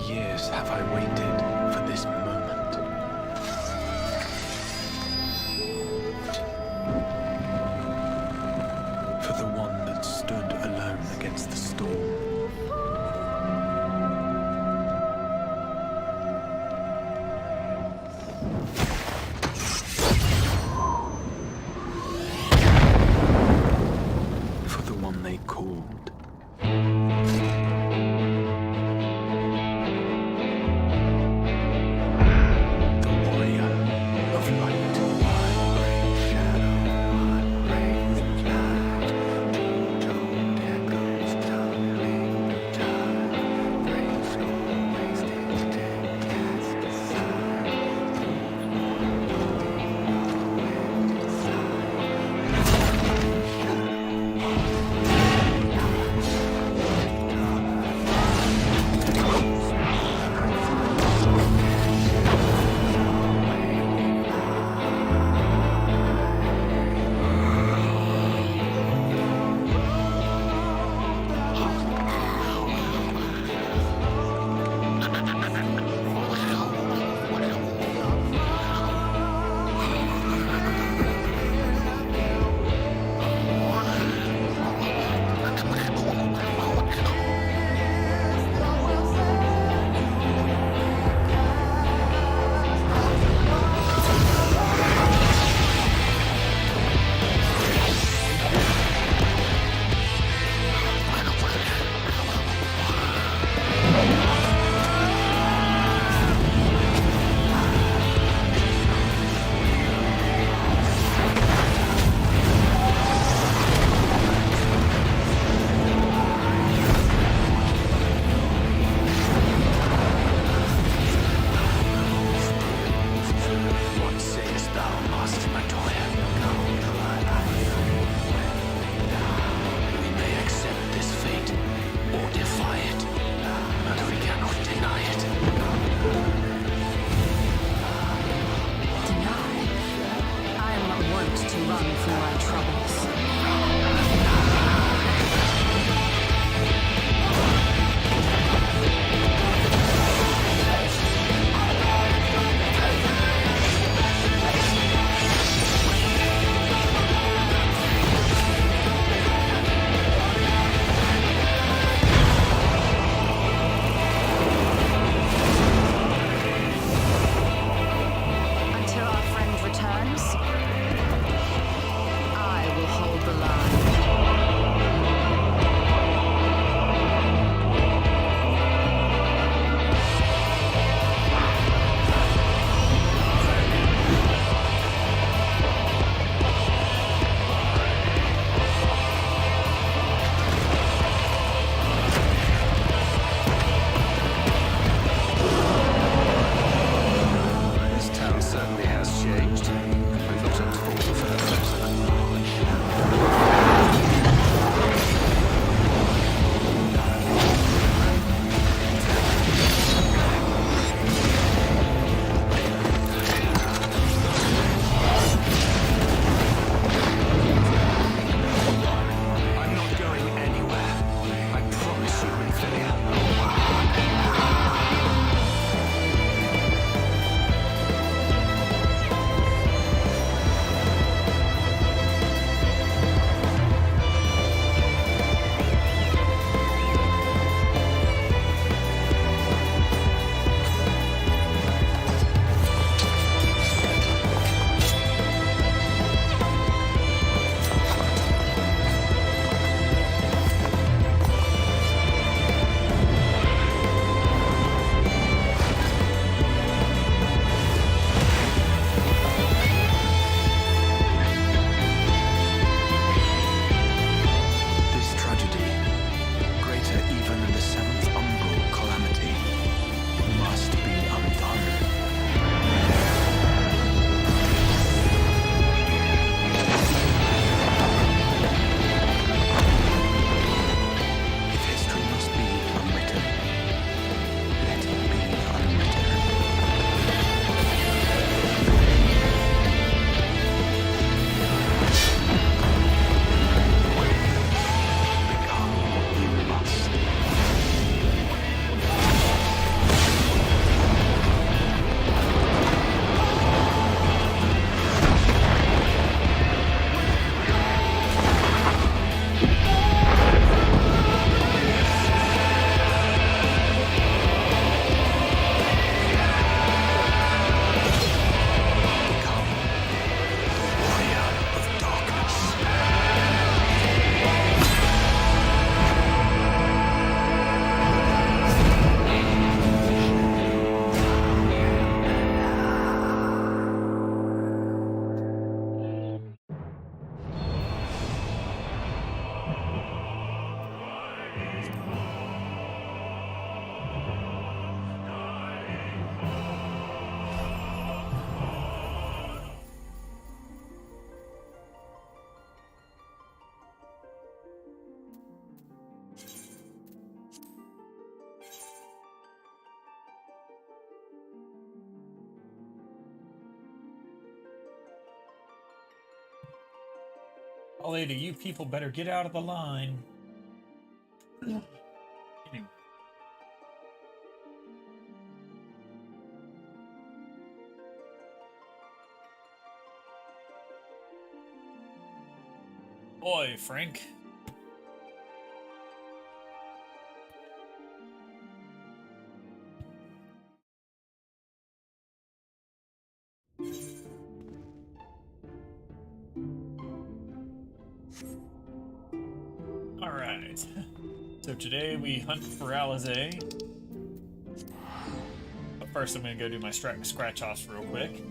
years have I waited for this moment? For the one that stood alone against the storm. For the one they called. Until our friend returns, I Oh, lady, you people better get out of the line. Anyway. Oi, Frank. Alright. So today we hunt for Alizé. But first I'm gonna go do my scratch-offs real quick.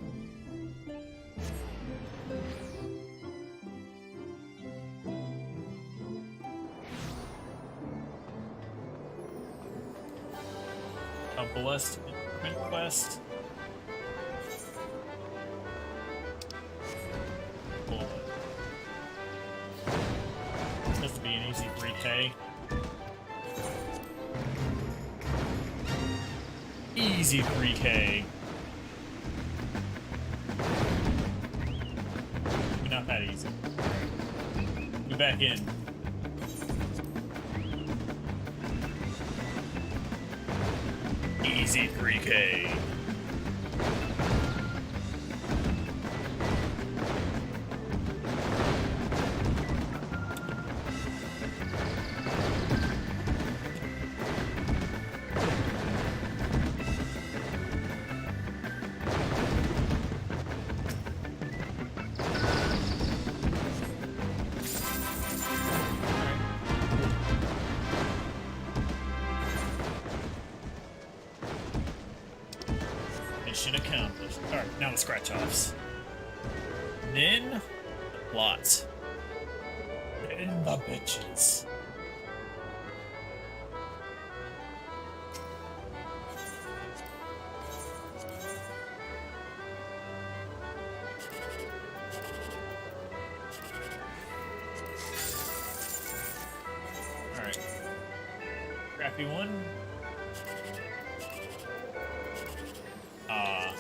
A blessed instrument quest. Cool. It's supposed to be an easy 3K. Easy 3K. Not that easy. Be back in. Easy 3K. Mission accomplished. Alright, now the scratch-offs. Then, the plot. Then the bitches. Alright. Crappy one. Oh,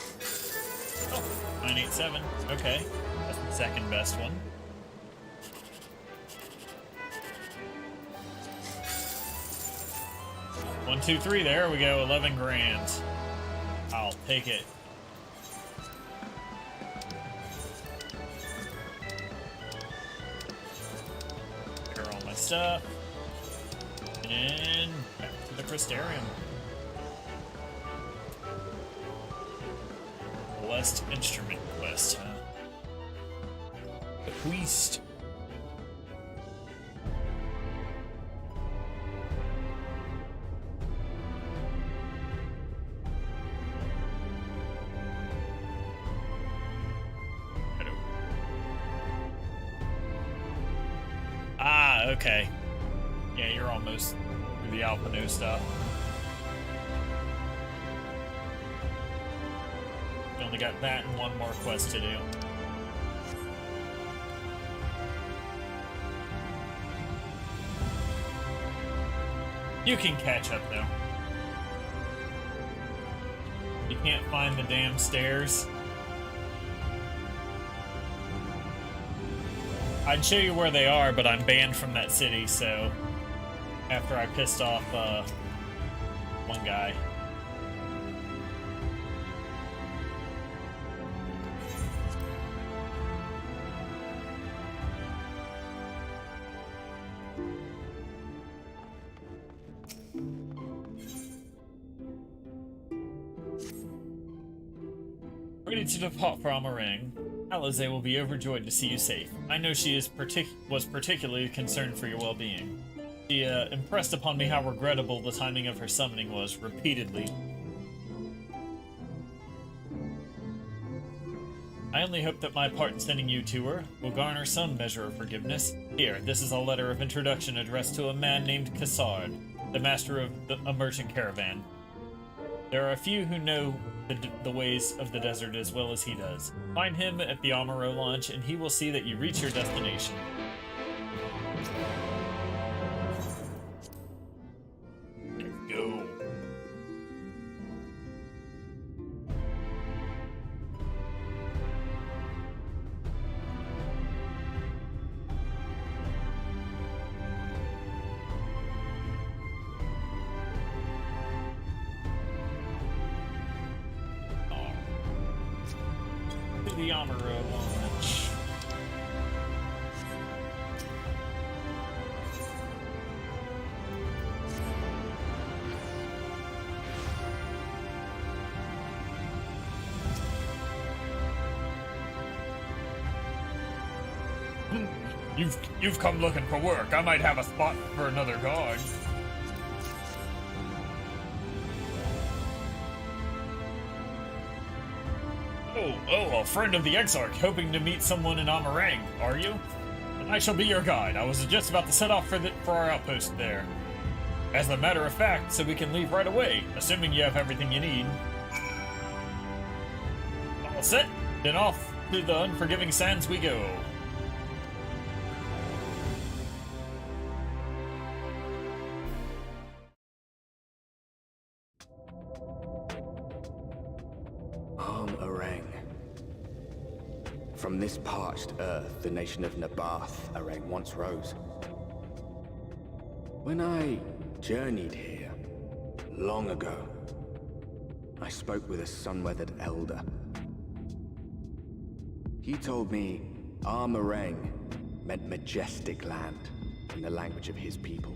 987. Okay. That's the second best one. One, two, three. There we go. 11 grand. I'll take it. Here are all my stuff. And back to the Crystarium. Blessed instrument quest, huh? The Beast. Ah, okay. Yeah, you're almost through the Alpino stuff. You only got that and one more quest to do. You can catch up, though. You can't find the damn stairs. I'd show you where they are, but I'm banned from that city, so... After I pissed off, one guy. Ready to depart for Amarang. Alizé will be overjoyed to see you safe. I know she was particularly concerned for your well-being. She impressed upon me how regrettable the timing of her summoning was, repeatedly. I only hope that my part in sending you to her will garner some measure of forgiveness. Here, this is a letter of introduction addressed to a man named Cassard, the master of a merchant caravan. There are a few who know the ways of the desert as well as he does. Find him at the Amaro launch, and he will see that you reach your destination. Let's go. the Amuro launch. You've come looking for work. I might have a spot for another guard. Oh, a friend of the Exarch, hoping to meet someone in Amarang, are you? And I shall be your guide. I was just about to set off for our outpost there. As a matter of fact, so we can leave right away, assuming you have everything you need. All set? Then off to the unforgiving sands we go. From this parched earth, the nation of Nabath, Arang, once rose. When I journeyed here, long ago, I spoke with a sun-weathered elder. He told me Armarang meant majestic land in the language of his people.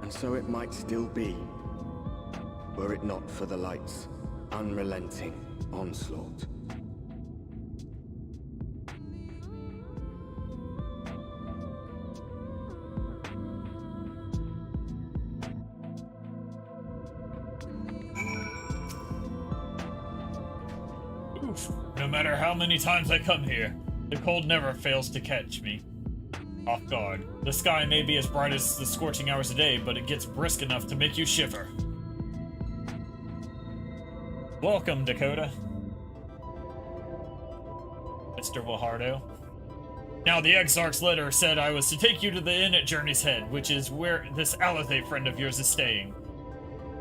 And so it might still be, were it not for the light's unrelenting onslaught. Oof. No matter how many times I come here, the cold never fails to catch me off guard. The sky may be as bright as the scorching hours a day, but it gets brisk enough to make you shiver. Welcome, Dakota. Mr. Wahardo. Now, the Exarch's letter said I was to take you to the inn at Journey's Head, which is where this Alithe friend of yours is staying.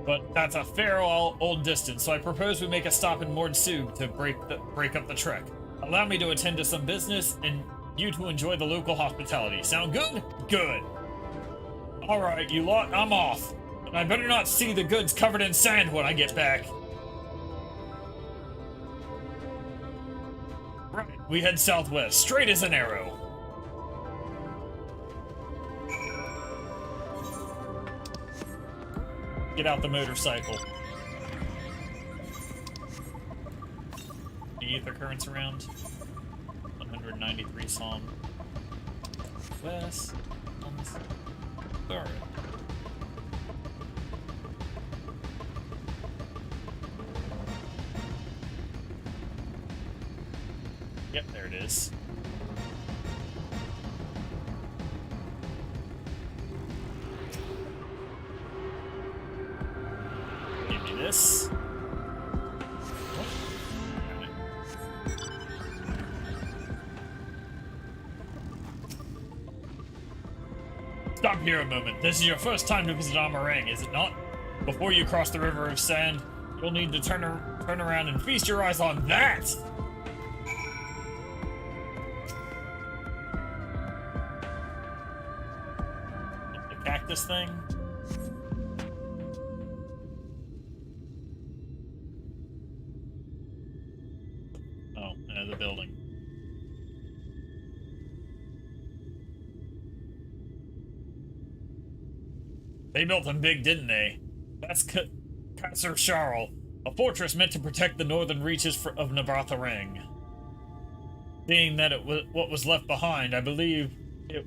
But that's a fair old distance, so I propose we make a stop in Mordsug to break up the trek. Allow me to attend to some business, and you to enjoy the local hospitality. Sound good? Good. Alright, you lot, I'm off. And I better not see the goods covered in sand when I get back. Right, we head southwest, straight as an arrow. Get out the motorcycle. The ether currents around. 193 Psalm. West. Alright. Yep, there it is. Give me this. Stop here a moment. This is your first time to visit Amarang, is it not? Before you cross the River of Sand, you'll need to turn around and feast your eyes on that! The cactus thing? Oh, the building. They built them big, didn't they? That's Kasser Sharl, a fortress meant to protect the northern reaches of Navartharang. Seeing that it was what was left behind, I believe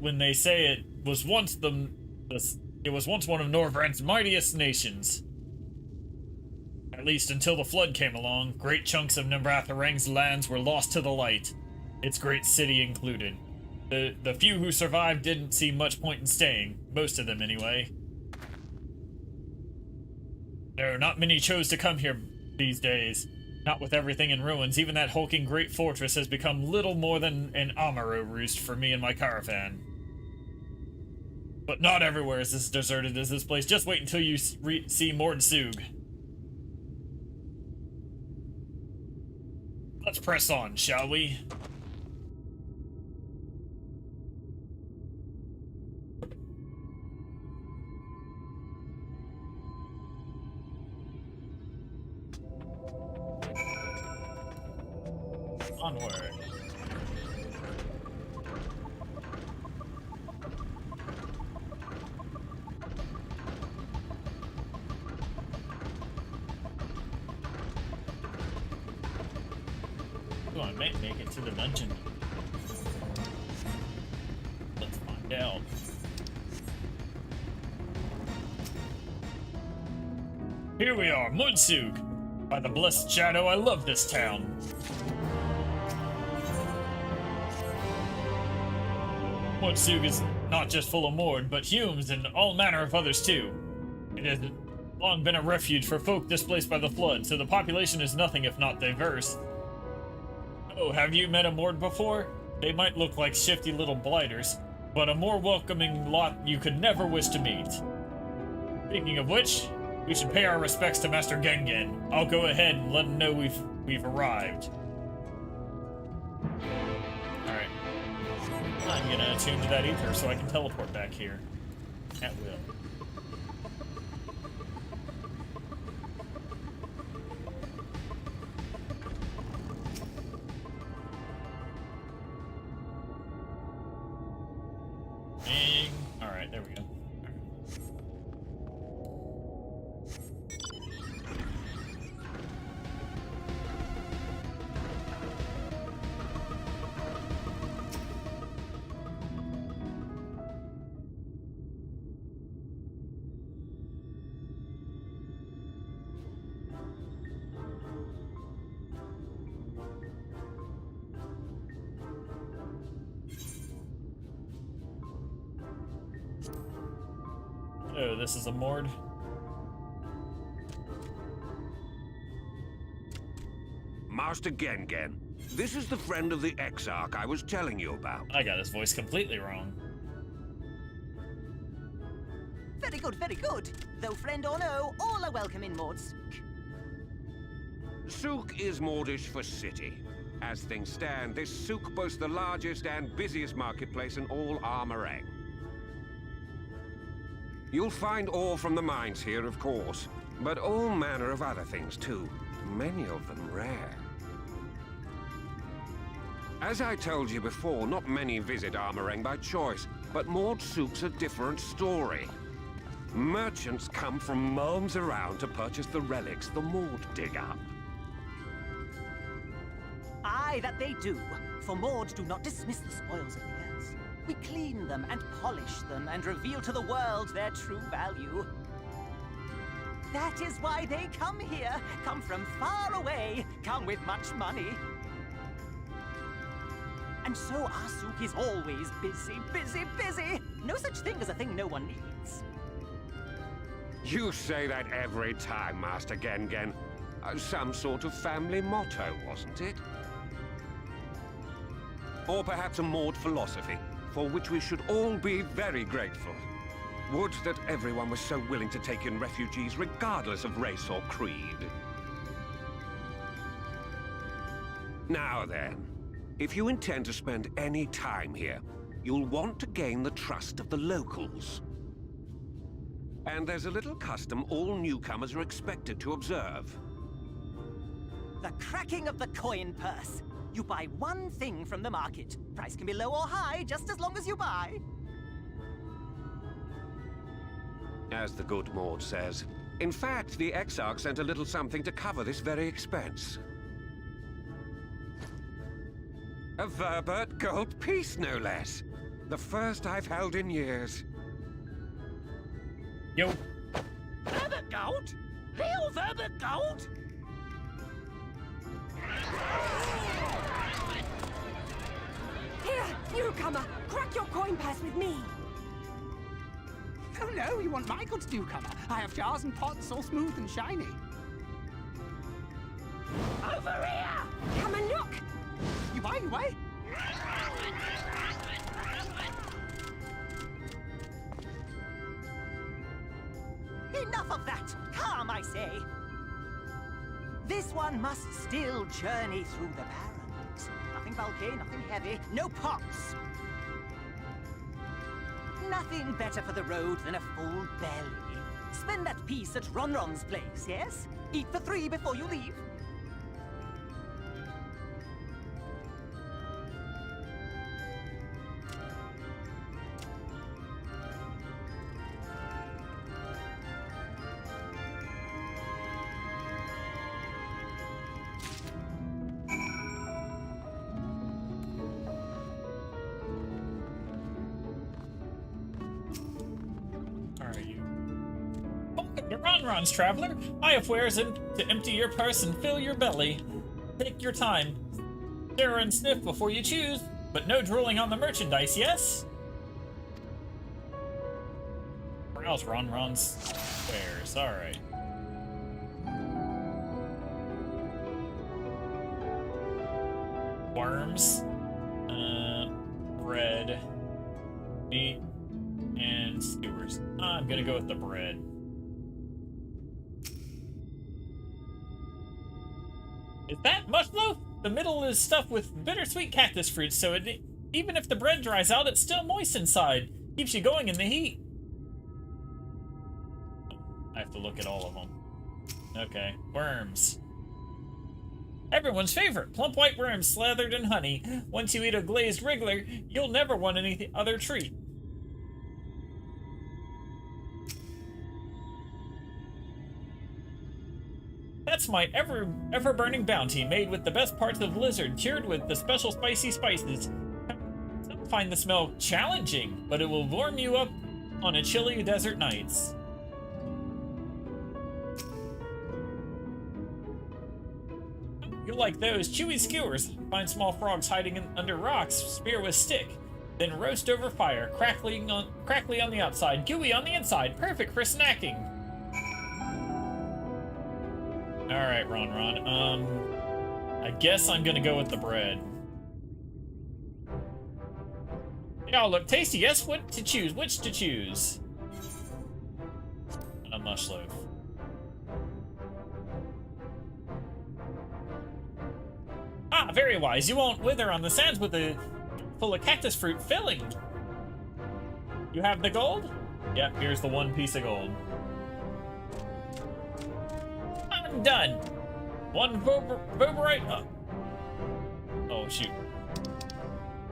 when they say it was once one of Norvrand's mightiest nations. At least until the flood came along, great chunks of Navartharang's lands were lost to the light, its great city included. The few who survived didn't see much point in staying, most of them anyway. No, not many chose to come here these days. Not with everything in ruins. Even that hulking great fortress has become little more than an Amaro roost for me and my caravan. But not everywhere is as deserted as this place. Just wait until you see Mordsug. Let's press on, shall we? Onward. Come on, make it to the dungeon. Let's find out. Here we are, Mudsug! By the blessed shadow, I love this town. Mudsug is not just full of Mord, but Humes and all manner of others too. It has long been a refuge for folk displaced by the flood, so the population is nothing if not diverse. Oh, have you met a Mord before? They might look like shifty little blighters, but a more welcoming lot you could never wish to meet. Speaking of which, we should pay our respects to Master Gengen. I'll go ahead and let him know we've arrived. Alright. I'm gonna attune to that ether so I can teleport back here. At will. Alright, there we go. Oh, this is a Mord. Master Gengen, this is the friend of the Exarch I was telling you about. I got his voice completely wrong. Very good, very good. Though friend or no, all are welcome in Mord's. Souk is Mordish for city. As things stand, this souk boasts the largest and busiest marketplace in all Armorang. You'll find ore from the mines here, of course, but all manner of other things too, many of them rare. As I told you before, not many visit Armorang by choice, but Mord Souk's a different story. Merchants come from miles around to purchase the relics the Mord dig up. Aye, that they do. For Mord do not dismiss the spoils of the earth. We clean them and polish them and reveal to the world their true value. That is why they come here, come from far away, come with much money. And so our souk is always busy, busy, busy. No such thing as a thing no one needs. You say that every time, Master Gengen. Some sort of family motto, wasn't it? Or perhaps a Mord philosophy, for which we should all be very grateful. Would that everyone was so willing to take in refugees regardless of race or creed. Now then, if you intend to spend any time here, you'll want to gain the trust of the locals. And there's a little custom all newcomers are expected to observe. The cracking of the coin purse. You buy one thing from the market. Price can be low or high, just as long as you buy. As the good Mord says. In fact, the Exarch sent a little something to cover this very expense. A Verbert gold piece, no less. The first I've held in years. Yo. Verbert gold? Real Verbert gold? Here, newcomer, crack your coin purse with me. Oh no, you want my goods, newcomer? I have jars and pots all smooth and shiny. Over here! Come and look! You buy? Enough of that! Calm, I say! This one must still journey through the barrens. Nothing bulky, nothing heavy, no pots. Nothing better for the road than a full belly. Spend that piece at Ronron's place, yes? Eat for 3 before you leave. You're Ronron's traveler. I have wares in to empty your purse and fill your belly. Take your time. Stare and sniff before you choose, but no drooling on the merchandise, yes? Browse Ronron's wares, alright. Worms, bread, meat, and skewers. I'm gonna go with the bread. Is that mushloaf? The middle is stuffed with bittersweet cactus fruits, so even if the bread dries out, it's still moist inside. Keeps you going in the heat. I have to look at all of them. Okay, worms. Everyone's favorite, plump white worms slathered in honey. Once you eat a glazed wriggler, you'll never want any other treat. That's my ever-burning bounty, made with the best parts of lizard, cured with the special spicy spices. Some find the smell challenging, but it will warm you up on a chilly desert nights. You like those chewy skewers. Find small frogs hiding under rocks, spear with stick. Then roast over fire, crackly on the outside, gooey on the inside. Perfect for snacking. Alright, Ron. I guess I'm gonna go with the bread. They all look tasty, yes? Which to choose? A mush loaf. Ah, very wise. You won't wither on the sands with a full of cactus fruit filling. You have the gold? Yep, here's the one piece of gold. I'm done. One Voborite. Oh, shoot.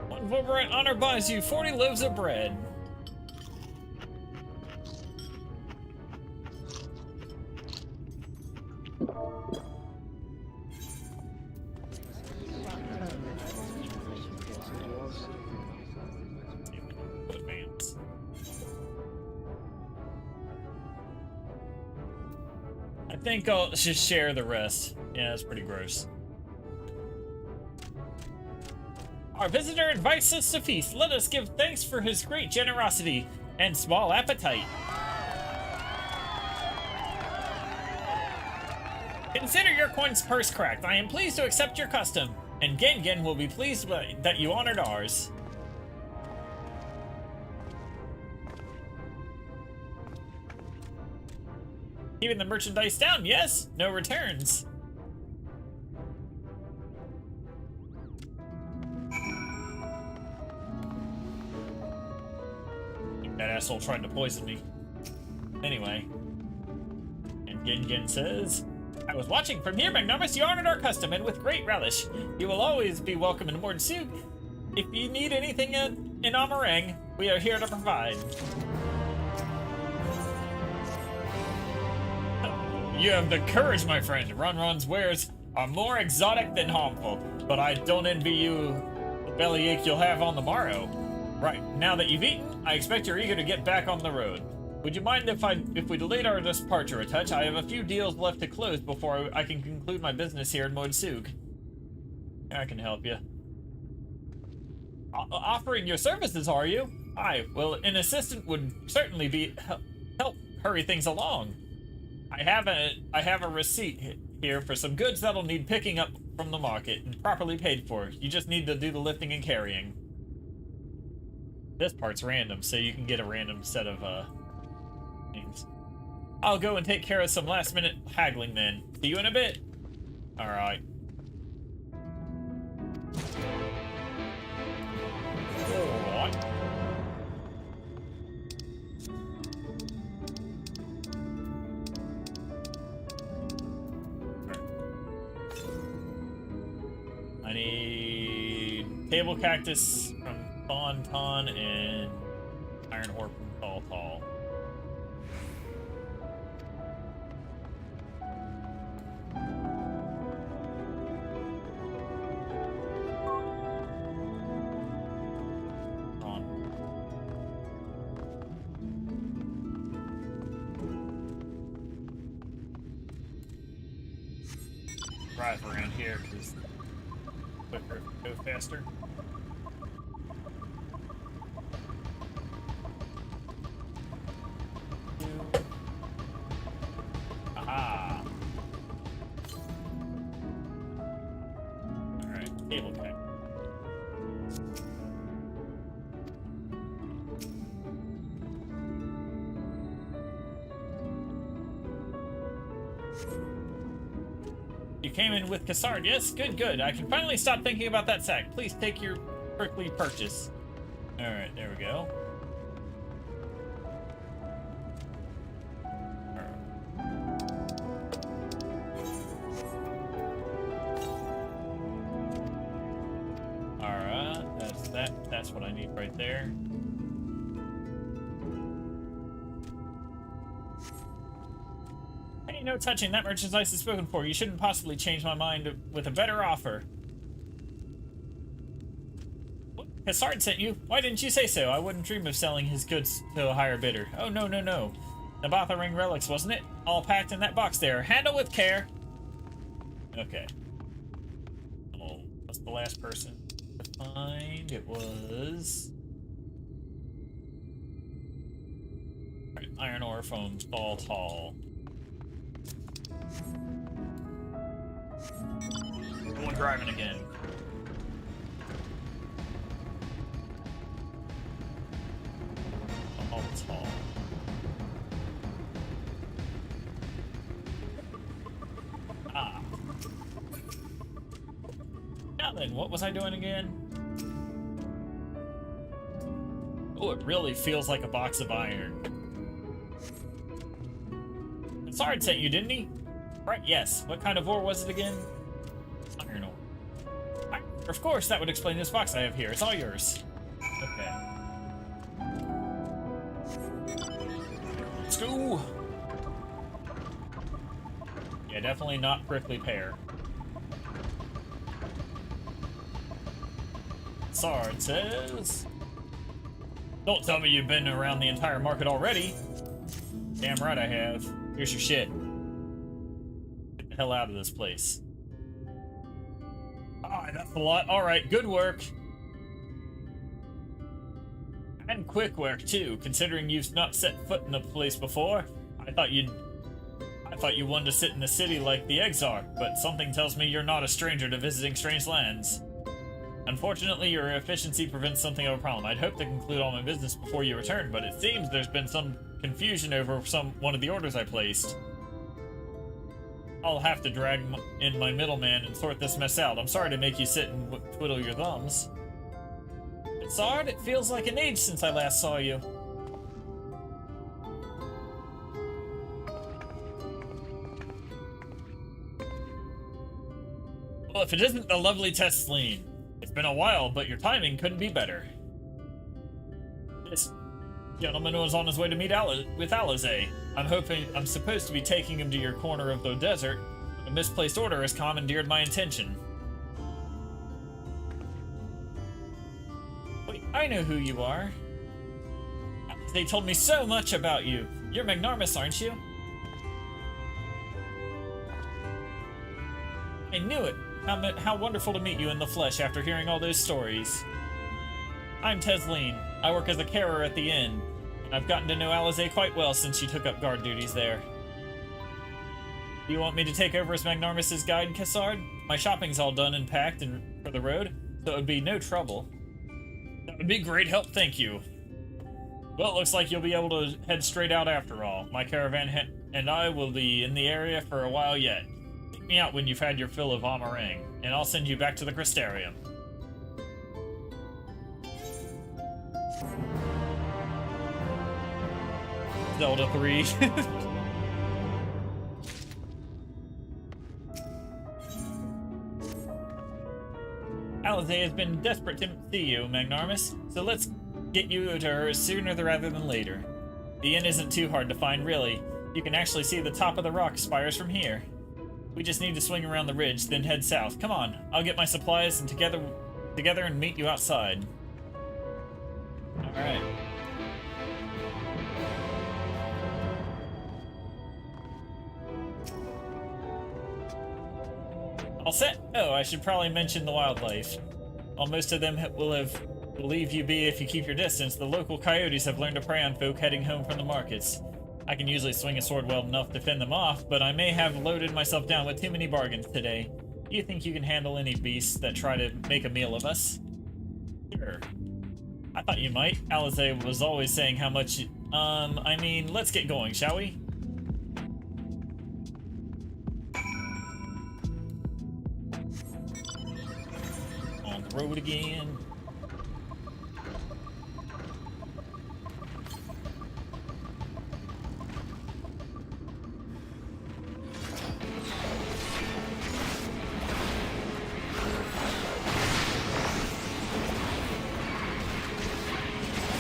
One Voborite honor buys you 40 loaves of bread. I think I'll just share the rest. Yeah, that's pretty gross. Our visitor invites us to feast. Let us give thanks for his great generosity and small appetite. Consider your coin's purse cracked. I am pleased to accept your custom, and Gengen will be pleased that you honored ours. Keeping the merchandise down, yes? No returns. That asshole tried to poison me. Anyway. And Gengen says, I was watching from here, Magnanimous. You honored our custom, and with great relish. You will always be welcome in Mordsuk. If you need anything in Amarang, we are here to provide. You have the courage, my friend. Ronron's wares are more exotic than harmful, but I don't envy you the bellyache you'll have on the morrow. Right, now that you've eaten, I expect you're eager to get back on the road. Would you mind if we delayed our departure a touch? I have a few deals left to close before I can conclude my business here in Mordsuk. I can help you. Offering your services, are you? Aye, well, an assistant would certainly help hurry things along. I have a receipt here for some goods that'll need picking up from the market and properly paid for. You just need to do the lifting and carrying. This part's random, so you can get a random set of things. I'll go and take care of some last-minute haggling then. See you in a bit. All right. What? I need table cactus from Thon and iron ore from Tall. On. 1, drive around here because quicker, go faster. Aha! Alright, cable cut. You came in with Cassard, yes? Good, good. I can finally stop thinking about that sack. Please take your prickly purchase. Alright, there we go. Alright, that's that. That's what I need right there. Hey, no touching. That merchandise is spoken for. You shouldn't possibly change my mind with a better offer. Cassard sent you? Why didn't you say so? I wouldn't dream of selling his goods to a higher bidder. Oh, no, no, no. Nabatha ring relics, wasn't it? All packed in that box there. Handle with care. Okay. Oh, what's the last person to find? It was... Iron ore from Falls Hall. Going driving again. Falls Hall. Ah. Now then, what was I doing again? Oh, it really feels like a box of iron. Cassard sent you, didn't he? Right, yes. What kind of ore was it again? Iron ore. Iron. Of course, that would explain this box I have here. It's all yours. Okay. Let's go! Yeah, definitely not prickly pear. Cassard says... Don't tell me you've been around the entire market already. Damn right I have. Here's your shit. Get the hell out of this place. Alright, that's a lot. Alright, good work. And quick work, too, considering you've not set foot in the place before. I thought you wanted to sit in the city like the Exarch, but something tells me you're not a stranger to visiting strange lands. Unfortunately, your efficiency prevents something of a problem. I'd hoped to conclude all my business before you return, but it seems there's been some confusion over one of the orders I placed. I'll have to drag in my middleman and sort this mess out. I'm sorry to make you sit and twiddle your thumbs. Cassard, it feels like an age since I last saw you. Well, if it isn't the lovely Tesleen. It's been a while, but your timing couldn't be better. This gentleman was on his way to meet with Alizé. I'm supposed to be taking him to your corner of the desert. A misplaced order has commandeered my attention. Wait, I know who you are. They told me so much about you. You're Magnarmus, aren't you? I knew it. How wonderful to meet you in the flesh after hearing all those stories. I'm Tesleen. I work as a carer at the inn. I've gotten to know Alizé quite well since she took up guard duties there. Do you want me to take over as Magnarmus's guide, Cassard? My shopping's all done and packed and for the road, so it would be no trouble. That would be great help, thank you. Well, it looks like you'll be able to head straight out after all. My caravan and I will be in the area for a while yet. Take me out when you've had your fill of Amarang, and I'll send you back to the Crystarium. Zelda 3. Alizé has been desperate to see you, Magnarmus, so let's get you to her sooner rather than later. The inn isn't too hard to find, really. You can actually see the top of the rock spires from here. We just need to swing around the ridge, then head south. Come on, I'll get my supplies and together and meet you outside. Alright. All set? Oh, I should probably mention the wildlife. While most of them will leave you be if you keep your distance, the local coyotes have learned to prey on folk heading home from the markets. I can usually swing a sword well enough to fend them off, but I may have loaded myself down with too many bargains today. Do you think you can handle any beasts that try to make a meal of us? Sure. I thought you might. Alize was always saying how much... I mean, let's get going, shall we? On the road again.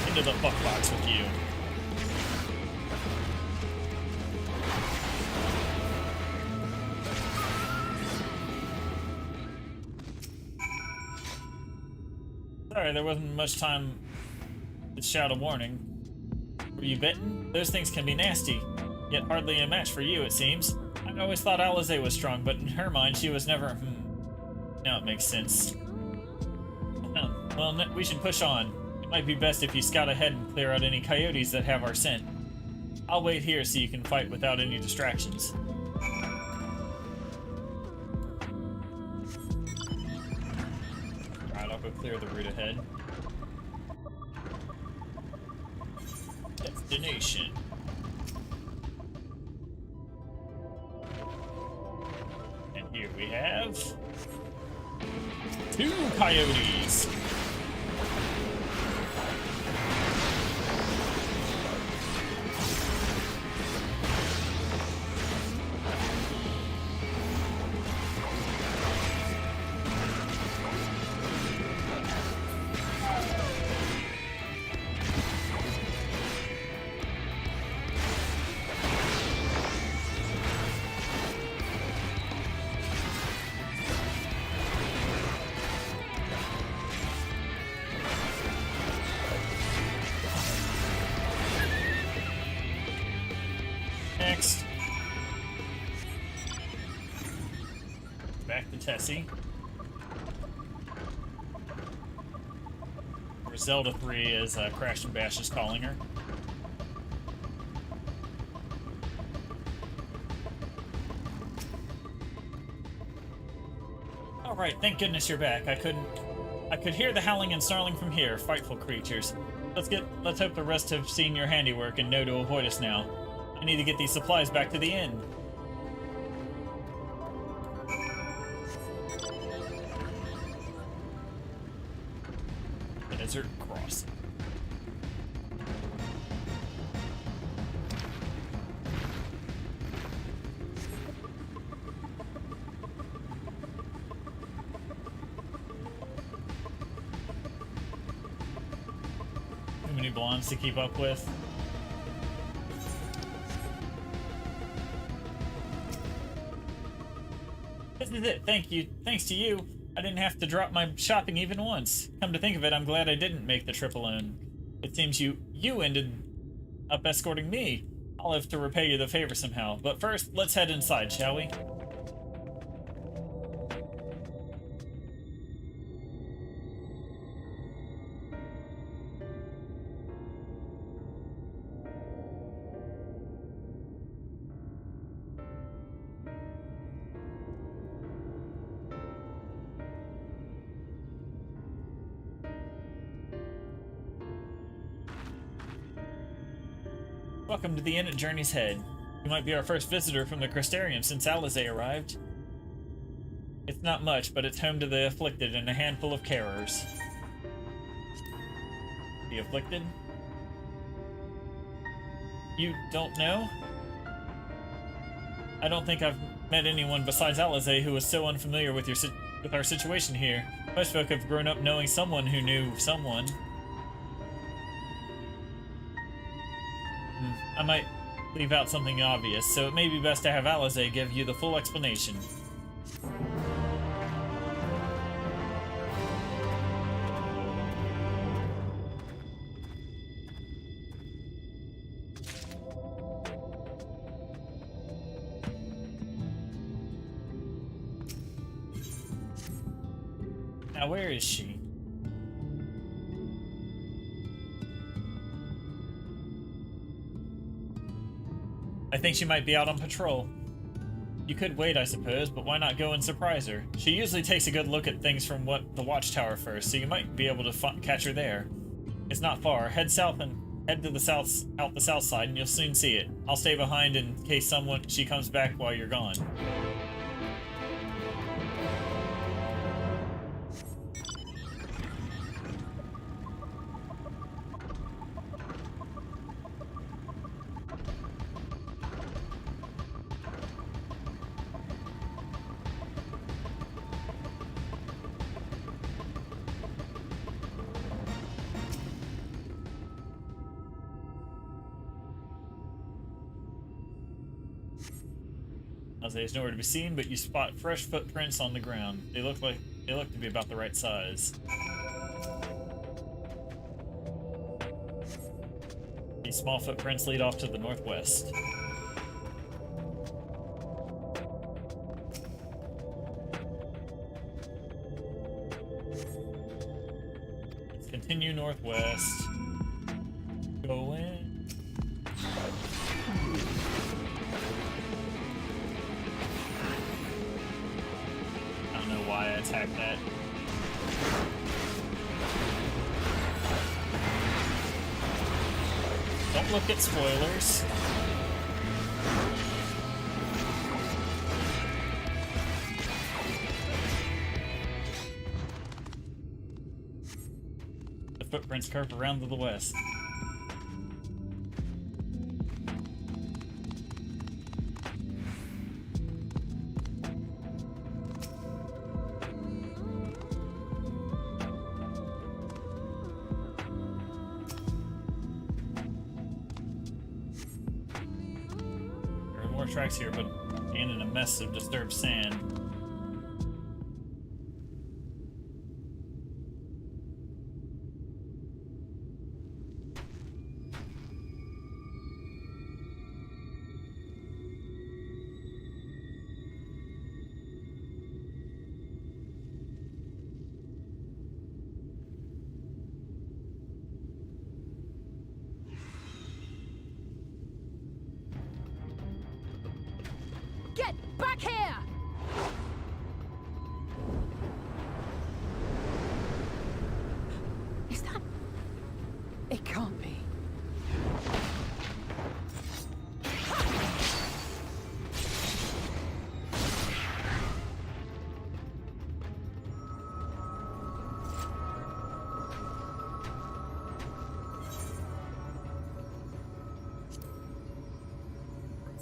Into the fuck box with you. Sorry, there wasn't much time to shout a warning. Were you bitten? Those things can be nasty, yet hardly a match for you, it seems. I always thought Alize was strong, but in her mind, she was never... Now it makes sense. Well, we should push on. It might be best if you scout ahead and clear out any coyotes that have our scent. I'll wait here so you can fight without any distractions. Alright, I'll go clear the route ahead. Destination. And here we have... 2 coyotes! Next. Back to Tessie. Or Zelda 3 as Crash and Bash is calling her. Alright, thank goodness you're back. I could hear the howling and snarling from here, frightful creatures. Let's hope the rest have seen your handiwork and know to avoid us now. I need to get these supplies back to the inn. Desert Crossing. Too many blondes to keep up with. This is it. Thank you. Thanks to you, I didn't have to drop my shopping even once. Come to think of it, I'm glad I didn't make the trip alone. It seems you ended up escorting me. I'll have to repay you the favor somehow. But first, let's head inside, shall we? Welcome to the inn at Journey's Head. You might be our first visitor from the Crystarium since Alize arrived. It's not much, but it's home to the afflicted and a handful of carers. The afflicted? You don't know? I don't think I've met anyone besides Alize who was so unfamiliar with our situation here. Most folk have grown up knowing someone who knew someone. I might leave out something obvious, so it may be best to have Alize give you the full explanation. Now, where is she? I think she might be out on patrol. You could wait, I suppose, but why not go and surprise her? She usually takes a good look at things from the watchtower first, so you might be able to catch her there. It's not far. Head south and head to the south, out the south side, and you'll soon see it. I'll stay behind in case she comes back while you're gone. There's nowhere to be seen, but you spot fresh footprints on the ground. They look to be about the right size. These small footprints lead off to the northwest. Let's continue northwest. Go in. Why I attacked that. Don't look at spoilers. The footprints curve around to the west. Tracks here, but and in a mess of disturbed sand. Get back here! Is that... It can't be.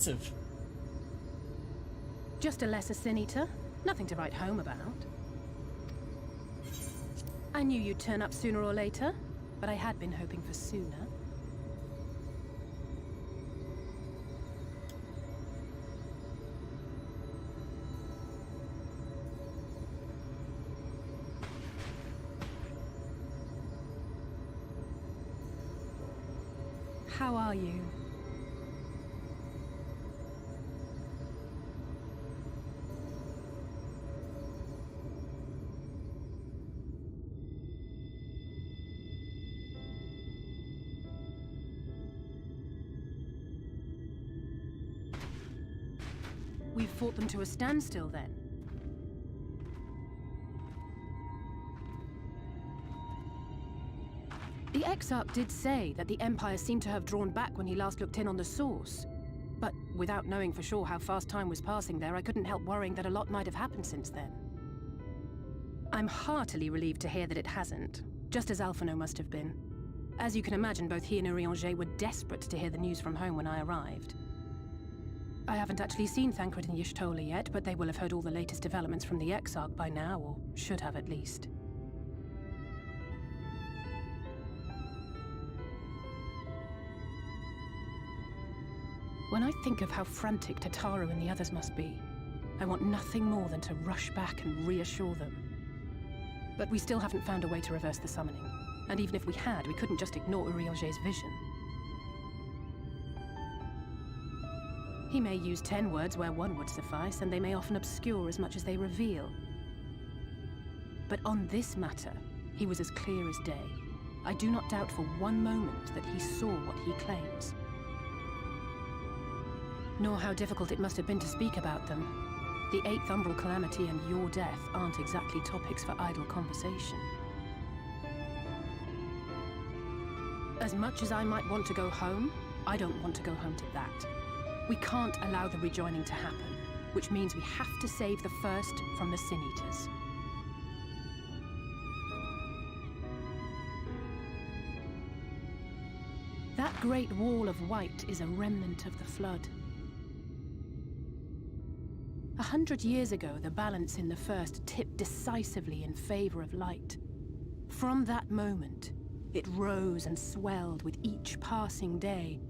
Impressive. Just a lesser sin eater. Nothing to write home about. I knew you'd turn up sooner or later, but I had been hoping for sooner. How are you? We've fought them to a standstill, then. The Exarch did say that the Empire seemed to have drawn back when he last looked in on the source. But without knowing for sure how fast time was passing there, I couldn't help worrying that a lot might have happened since then. I'm heartily relieved to hear that it hasn't, just as Alphino must have been. As you can imagine, both he and Urianger were desperate to hear the news from home when I arrived. I haven't actually seen Thancred and Y'shtola yet, but they will have heard all the latest developments from the Exarch by now, or should have at least. When I think of how frantic Tataru and the others must be, I want nothing more than to rush back and reassure them. But we still haven't found a way to reverse the summoning, and even if we had, we couldn't just ignore Urianger's vision. He may use 10 words where one would suffice, and they may often obscure as much as they reveal. But on this matter, he was as clear as day. I do not doubt for one moment that he saw what he claims. Nor how difficult it must have been to speak about them. The 8th Umbral Calamity and your death aren't exactly topics for idle conversation. As much as I might want to go home, I don't want to go home to that. We can't allow the rejoining to happen, which means we have to save the first from the Sin Eaters. That great wall of white is a remnant of the Flood. 100 years ago, the balance in the First tipped decisively in favor of light. From that moment, it rose and swelled with each passing day,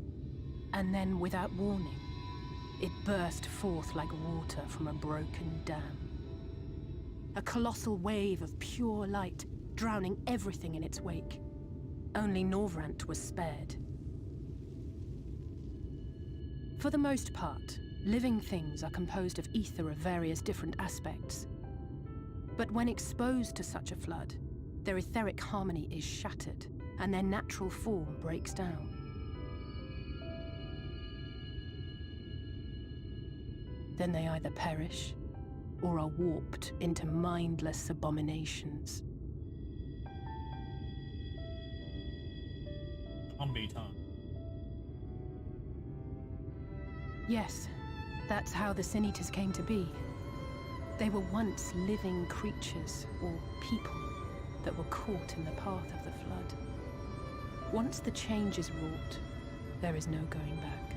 and then, without warning, it burst forth like water from a broken dam. A colossal wave of pure light, drowning everything in its wake. Only Norvrant was spared. For the most part, living things are composed of ether of various different aspects. But when exposed to such a flood, their etheric harmony is shattered, and their natural form breaks down. Then they either perish, or are warped into mindless abominations. Zombie time. Yes, that's how the Sin Eaters came to be. They were once living creatures, or people, that were caught in the path of the Flood. Once the change is wrought, there is no going back.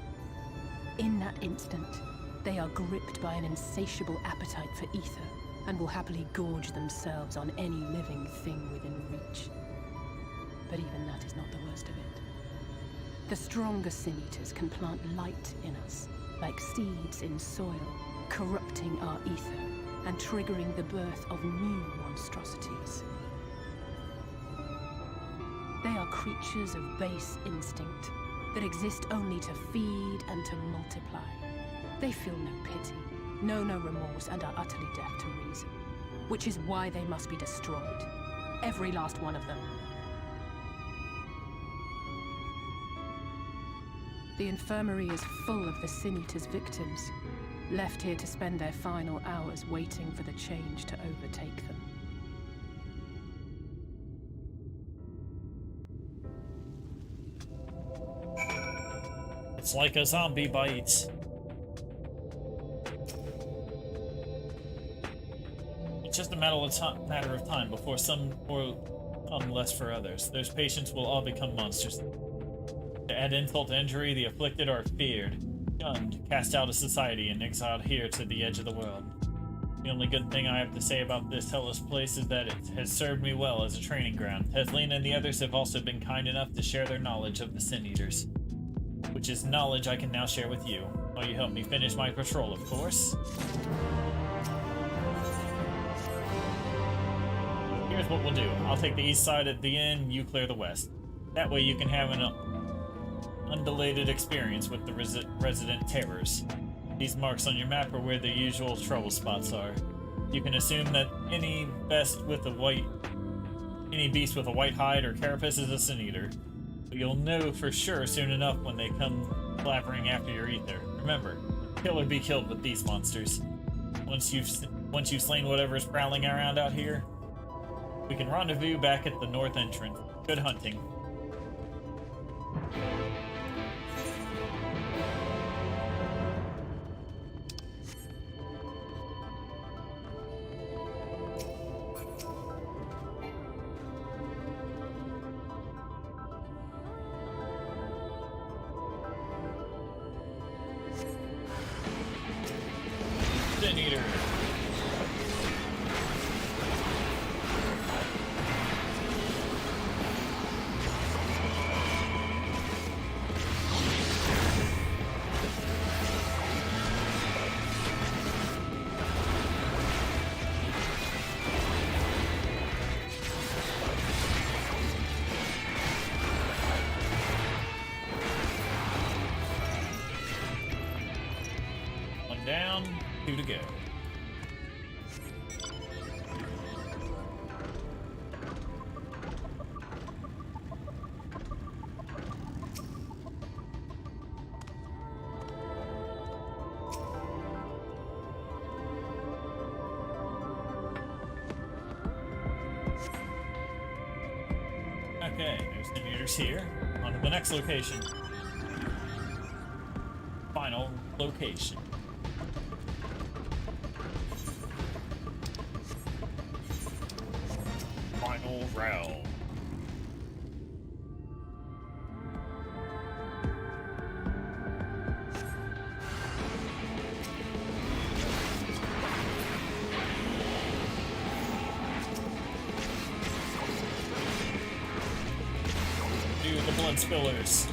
In that instant, they are gripped by an insatiable appetite for ether, and will happily gorge themselves on any living thing within reach. But even that is not the worst of it. The stronger Sin Eaters can plant light in us, like seeds in soil, corrupting our ether and triggering the birth of new monstrosities. They are creatures of base instinct that exist only to feed and to multiply. They feel no pity, know no remorse, and are utterly deaf to reason, which is why they must be destroyed. Every last one of them. The infirmary is full of the Sin Eaters' victims, left here to spend their final hours waiting for the change to overtake them. It's like a zombie bite. It's just a matter of time before some will come less for others. Those patients will all become monsters. To add insult to injury, the afflicted are feared, shunned, cast out of society, and exiled here to the edge of the world. The only good thing I have to say about this hellish place is that it has served me well as a training ground. Teslina and the others have also been kind enough to share their knowledge of the Sin Eaters, which is knowledge I can now share with you, while you help me finish my patrol, of course. Here's what we'll do. I'll take the east side at the inn, you clear the west. That way you can have an undilated experience with the resident terrors. These marks on your map are where the usual trouble spots are. You can assume that any beast with a white hide or carapace is a Sin Eater. But you'll know for sure soon enough when they come clavering after your ether. Remember, kill or be killed with these monsters. Once you've slain whatever's prowling around out here, we can rendezvous back at the north entrance. Good hunting. Sin Eater. One down, two to go. Okay, no sin eaters here. On to the next location. Final location. Final realm. Do the blood spillers.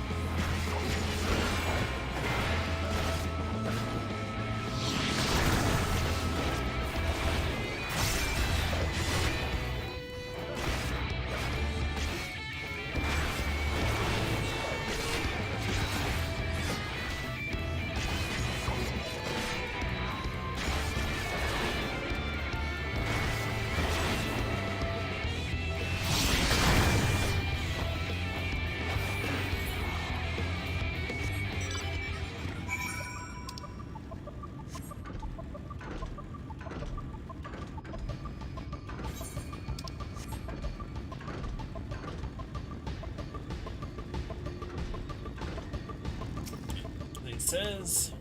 It says,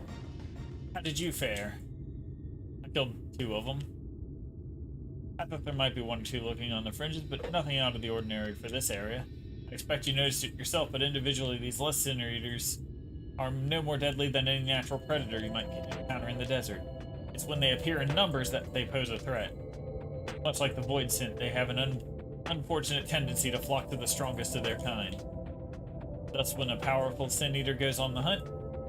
how did you fare? I killed 2 of them. I thought there might be 1 or 2 looking on the fringes, but nothing out of the ordinary for this area. I expect you noticed it yourself, but individually these less sinner eaters are no more deadly than any natural predator you might encounter in the desert. It's when they appear in numbers that they pose a threat. Much like the void scent, they have an unfortunate tendency to flock to the strongest of their kind. Thus, when a powerful sin eater goes on the hunt,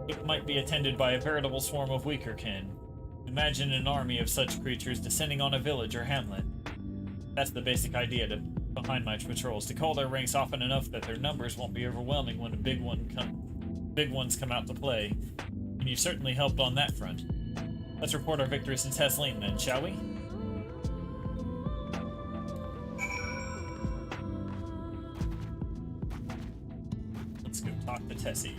it might be attended by a veritable swarm of weaker kin. Imagine an army of such creatures descending on a village or hamlet. That's the basic idea behind my patrols, to call their ranks often enough that their numbers won't be overwhelming when big ones come out to play. And you've certainly helped on that front. Let's report our victory since Hesleen then, shall we? Let's go talk to Tessie.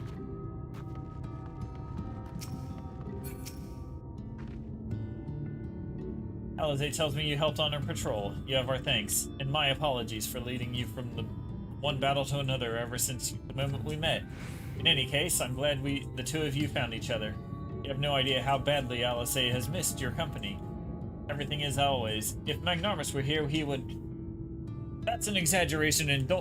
Alizé tells me you helped on our patrol. You have our thanks, and my apologies for leading you from the one battle to another ever since the moment we met. In any case, I'm glad the 2 of you found each other. You have no idea how badly Alizé has missed your company. Everything is always. If Magnarmus were here, he would... That's an exaggeration, and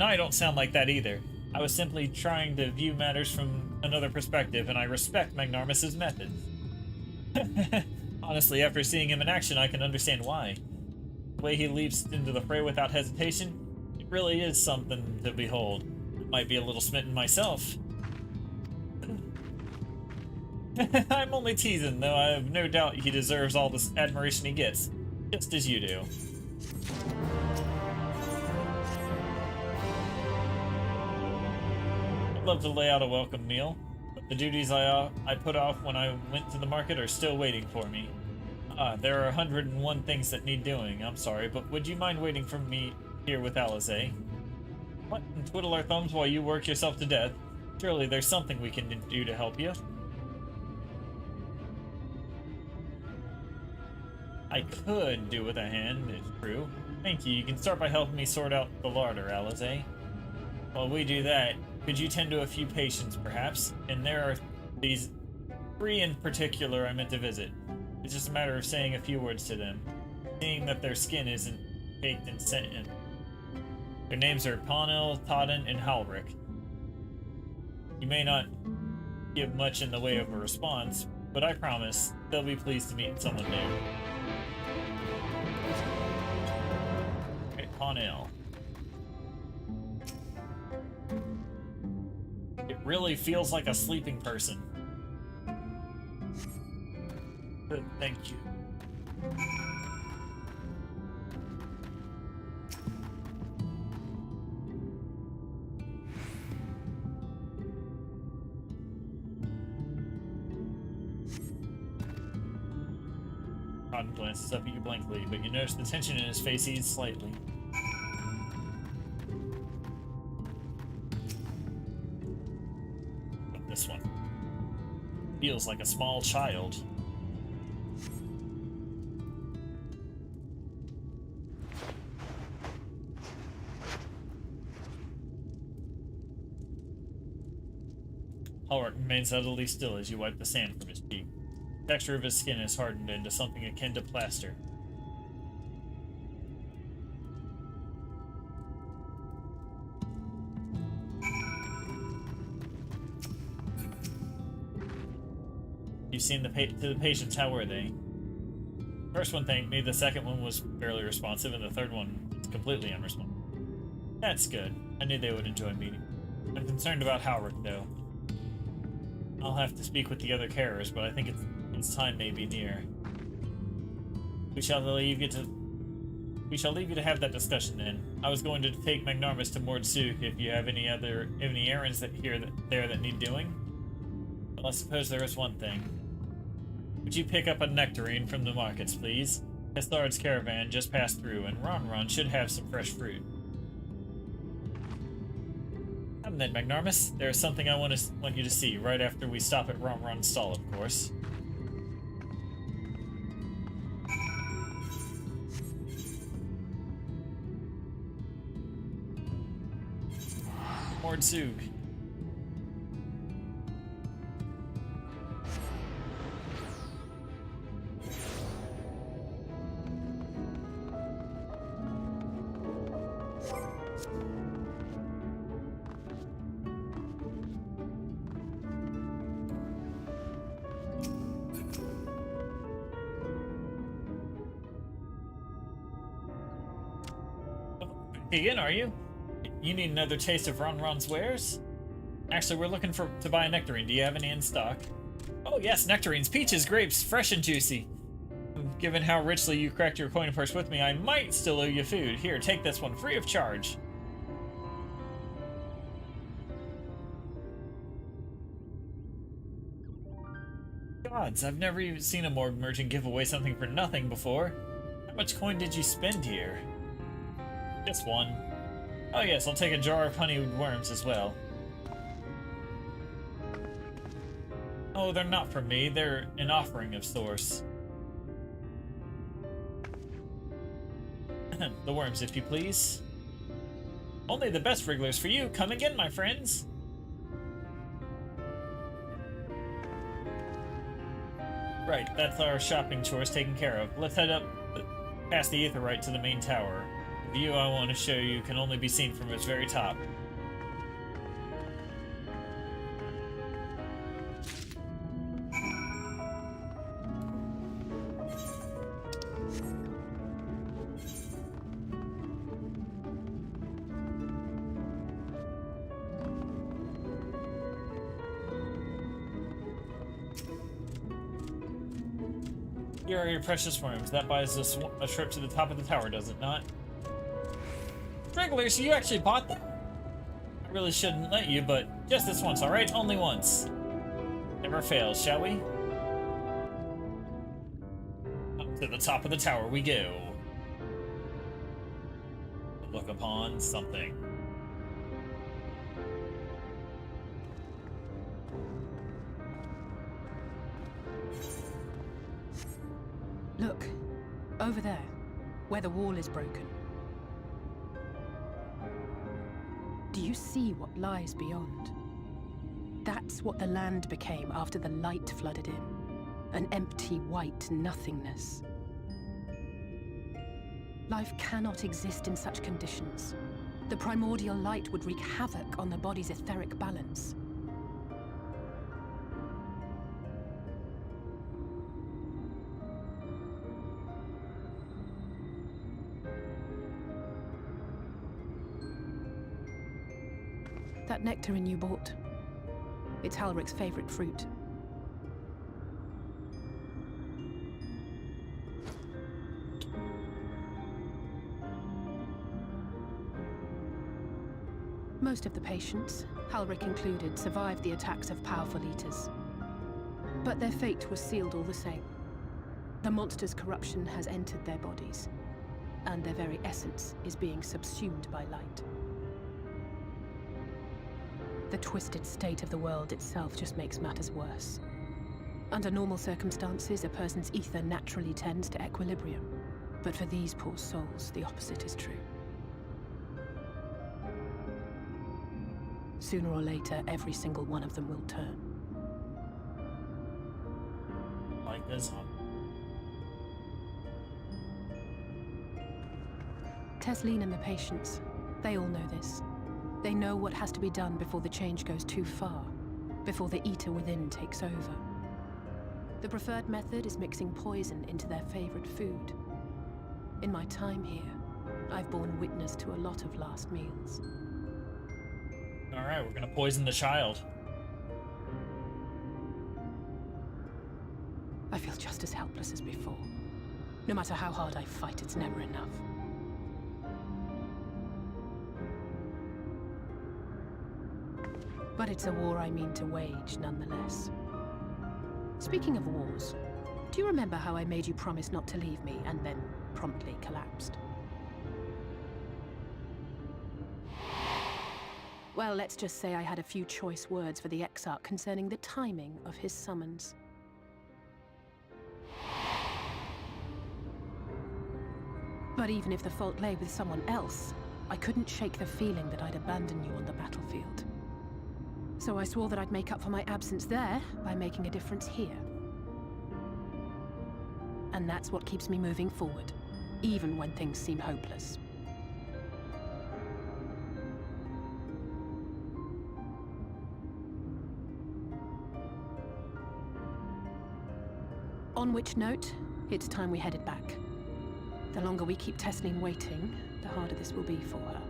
I don't sound like that either. I was simply trying to view matters from another perspective, and I respect Magnarmus's methods. Honestly, after seeing him in action, I can understand why. The way he leaps into the fray without hesitation, it really is something to behold. I might be a little smitten myself. I'm only teasing, though I have no doubt he deserves all this admiration he gets, just as you do. I'd love to lay out a welcome meal. The duties I put off when I went to the market are still waiting for me. There are 101 things that need doing. I'm sorry, but would you mind waiting for me here with Alizé? What? And twiddle our thumbs while you work yourself to death? Surely there's something we can do to help you. I could do with a hand, it's true. Thank you. You can start by helping me sort out the larder, Alizé. While we do that, could you tend to a few patients, perhaps? And there are these 3 in particular I meant to visit. It's just a matter of saying a few words to them, seeing that their skin isn't caked and sent in. Their names are Ponel, Todden, and Halric. You may not give much in the way of a response, but I promise they'll be pleased to meet someone new. Okay, Ponel. It really feels like a sleeping person. Good, thank you. Cotton glances up at you blankly, but you notice the tension in his face ease slightly. But this one feels like a small child. Hallmark remains utterly still as you wipe the sand from his cheek. The texture of his skin is hardened into something akin to plaster. You've seen to the patients, how were they? First one thanked me, the second one was fairly responsive, and the third one was completely unresponsive. That's good. I knew they would enjoy meeting. I'm concerned about Howrick, though. I'll have to speak with the other carers, but I think its time may be near. We shall leave you to have that discussion then. I was going to take Magnarmus to Mordsuk if you have any errands that need doing. Well, I suppose there is one thing. Would you pick up a nectarine from the markets, please? Hestard's caravan just passed through, and Ron should have some fresh fruit. Come then, Magnarmus. There is something I want you to see right after we stop at Ron's stall, of course. Mordsuk. Again, are you? You need another taste of Ron's wares? Actually, we're looking to buy a nectarine. Do you have any in stock? Oh yes, nectarines, peaches, grapes, fresh and juicy. Given how richly you cracked your coin purse with me, I might still owe you food. Here, take this one, free of charge. Gods, I've never even seen a morgue merchant give away something for nothing before. How much coin did you spend here? Just one. Oh yes, I'll take a jar of honeyed worms as well. Oh, they're not for me. They're an offering of sorts. The worms, if you please. Only the best wrigglers for you. Come again, my friends. Right, that's our shopping chores taken care of. Let's head up past the Aetheryte to the main tower. The view I want to show you can only be seen from its very top. Here are your precious worms. That buys us a trip to the top of the tower, does it not? Strigglers, you actually bought them? I really shouldn't let you, but just this once, alright? Only once. Never fails, shall we? Up to the top of the tower we go. Look upon something. Look, over there, where the wall is broken. Do you see what lies beyond? That's what the land became after the light flooded in. An empty, white nothingness. Life cannot exist in such conditions. The primordial light would wreak havoc on the body's etheric balance. That nectarine you bought. It's Halrick's favorite fruit. Most of the patients, Halrick included, survived the attacks of powerful eaters. But their fate was sealed all the same. The monster's corruption has entered their bodies, and their very essence is being subsumed by light. The twisted state of the world itself just makes matters worse. Under normal circumstances, a person's ether naturally tends to equilibrium. But for these poor souls, the opposite is true. Sooner or later, every single one of them will turn. Like a zombie. Tesleen and the patients, they all know this. They know what has to be done before the change goes too far, before the eater within takes over. The preferred method is mixing poison into their favorite food. In my time here, I've borne witness to a lot of last meals. Alright, we're gonna poison the child. I feel just as helpless as before. No matter how hard I fight, it's never enough. But it's a war I mean to wage, nonetheless. Speaking of wars, do you remember how I made you promise not to leave me and then promptly collapsed? Well, let's just say I had a few choice words for the Exarch concerning the timing of his summons. But even if the fault lay with someone else, I couldn't shake the feeling that I'd abandon you on the battlefield. So I swore that I'd make up for my absence there by making a difference here. And that's what keeps me moving forward, even when things seem hopeless. On which note, it's time we headed back. The longer we keep Tesleen waiting, the harder this will be for her.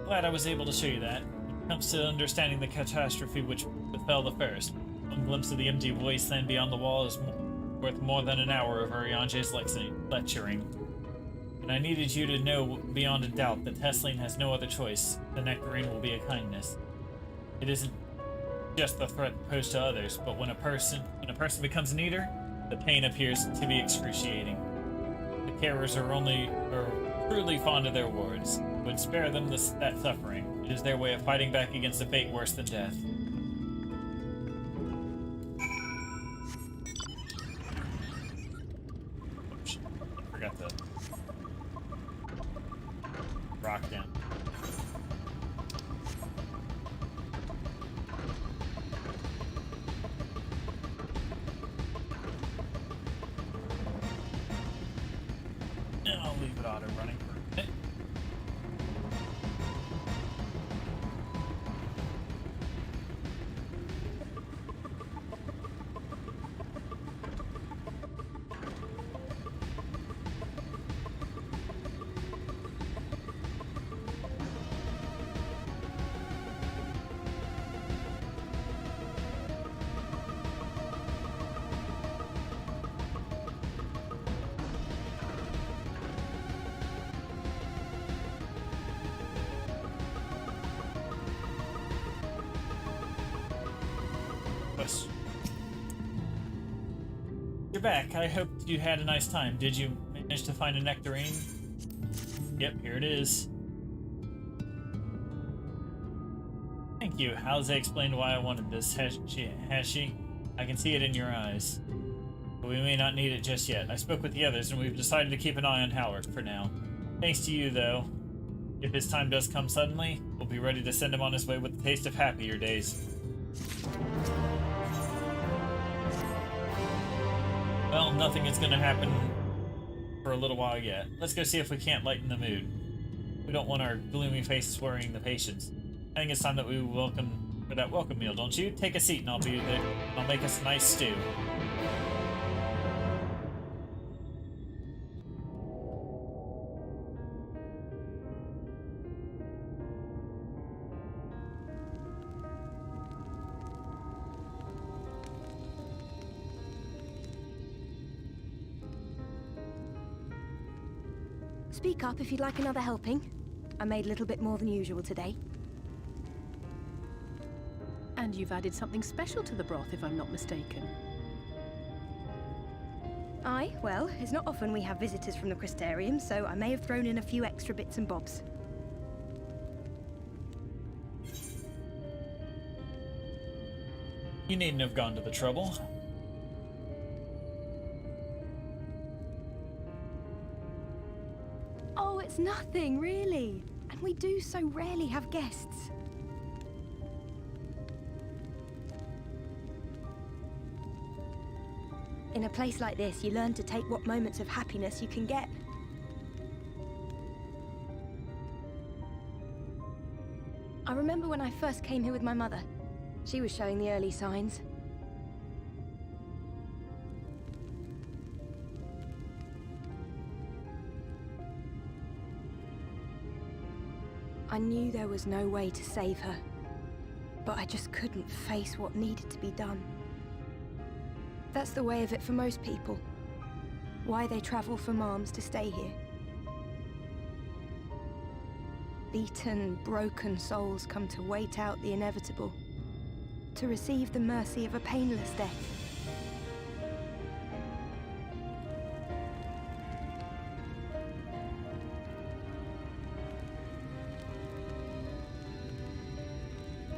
Glad I was able to show you that. When it comes to understanding the catastrophe which befell the first, one glimpse of the empty wasteland beyond the wall is worth more than an hour of Ariange's lecturing. And I needed you to know beyond a doubt that Tesleen has no other choice. The nectarine will be a kindness. It isn't just the threat posed to others, but when a person becomes an eater, the pain appears to be excruciating. The carers are truly fond of their wards, would spare them that suffering. It is their way of fighting back against a fate worse than death. Oops, I forgot the rock down. And I'll leave it auto running for a minute. You're back. I hope you had a nice time. Did you manage to find a nectarine? Yep, here it is. Thank you. Halsey explained why I wanted this. Has she? I can see it in your eyes. But we may not need it just yet. I spoke with the others, and we've decided to keep an eye on Howard for now. Thanks to you, though. If his time does come suddenly, we'll be ready to send him on his way with the taste of happier days. Well, nothing is going to happen for a little while yet. Let's go see if we can't lighten the mood. We don't want our gloomy faces worrying the patients. I think it's time that we welcome for that welcome meal, don't you? Take a seat and I'll be there. I'll make us a nice stew. Speak up if you'd like another helping. I made a little bit more than usual today. And you've added something special to the broth, if I'm not mistaken. Aye, well, it's not often we have visitors from the Crystarium, so I may have thrown in a few extra bits and bobs. You needn't have gone to the trouble. Oh, it's nothing, really. And we do so rarely have guests. In a place like this, you learn to take what moments of happiness you can get. I remember when I first came here with my mother. She was showing the early signs. I knew there was no way to save her, but I just couldn't face what needed to be done. That's the way of it for most people. Why they travel from arms to stay here. Beaten, broken souls come to wait out the inevitable, to receive the mercy of a painless death.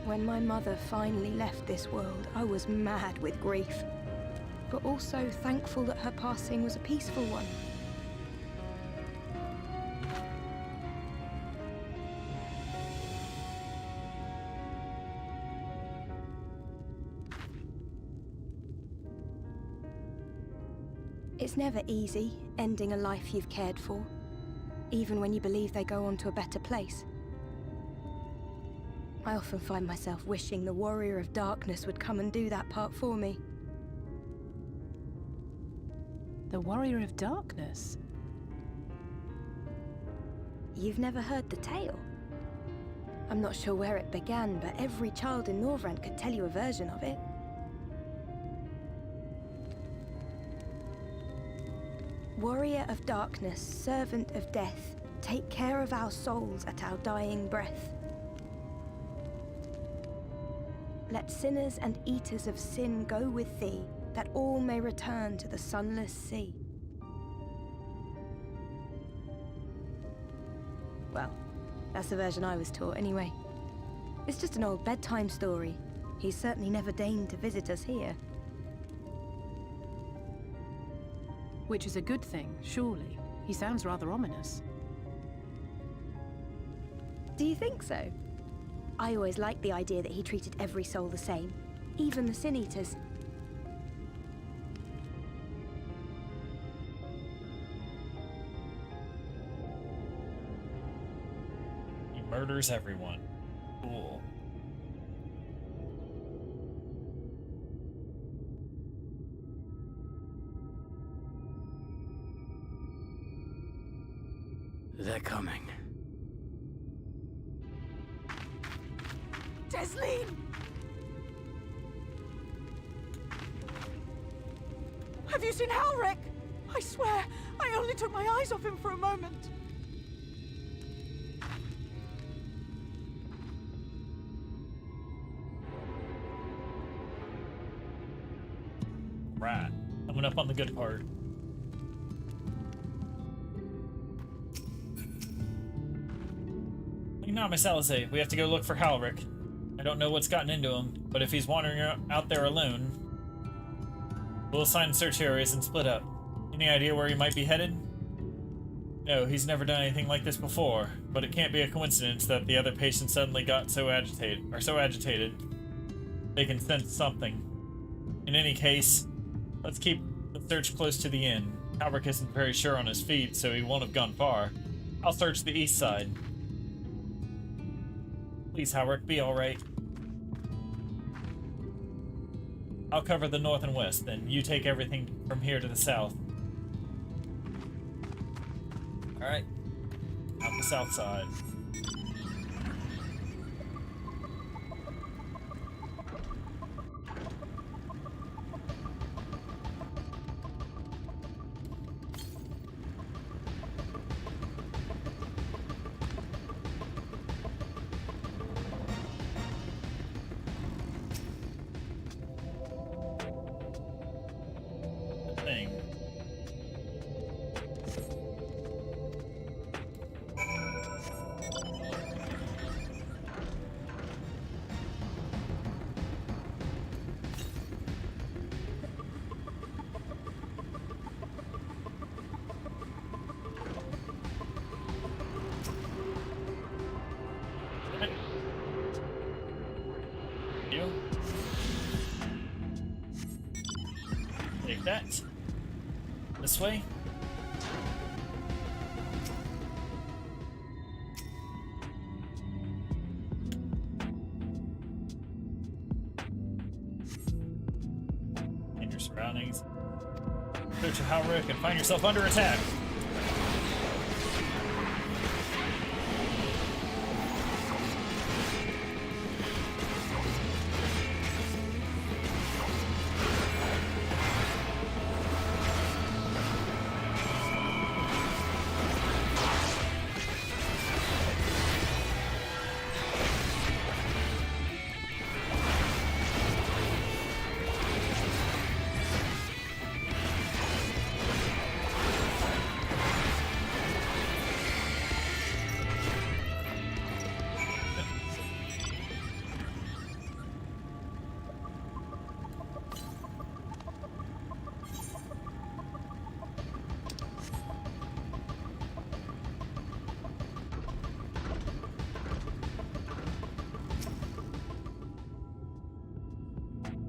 When my mother finally left this world, I was mad with grief, but also thankful that her passing was a peaceful one. It's never easy, ending a life you've cared for, even when you believe they go on to a better place. I often find myself wishing the Warrior of Darkness would come and do that part for me. The Warrior of Darkness? You've never heard the tale? I'm not sure where it began, but every child in Norvrent could tell you a version of it. Warrior of Darkness, servant of death, take care of our souls at our dying breath. Let sinners and eaters of sin go with thee, that all may return to the sunless sea. Well, that's the version I was taught anyway. It's just an old bedtime story. He's certainly never deigned to visit us here. Which is a good thing, surely. He sounds rather ominous. Do you think so? I always liked the idea that he treated every soul the same, even the Sin Eaters. He murders everyone. Cool. They're coming. Desleen! Have you seen Halric? I swear, I only took my eyes off him for a moment. Right. Coming up on the good part. No, Miss Alizé, we have to go look for Halric. I don't know what's gotten into him, but if he's wandering out there alone, we'll assign search areas and split up. Any idea where he might be headed? No, he's never done anything like this before, but it can't be a coincidence that the other patients suddenly got so agitated. They can sense something. In any case, let's keep the search close to the inn. Halric isn't very sure on his feet, so he won't have gone far. I'll search the east side. Please, Halric, be alright. I'll cover the north and west, then you take everything from here to the south. Alright. Out the south side. Take that. This way. And your surroundings. Search your Howrick and find yourself under attack.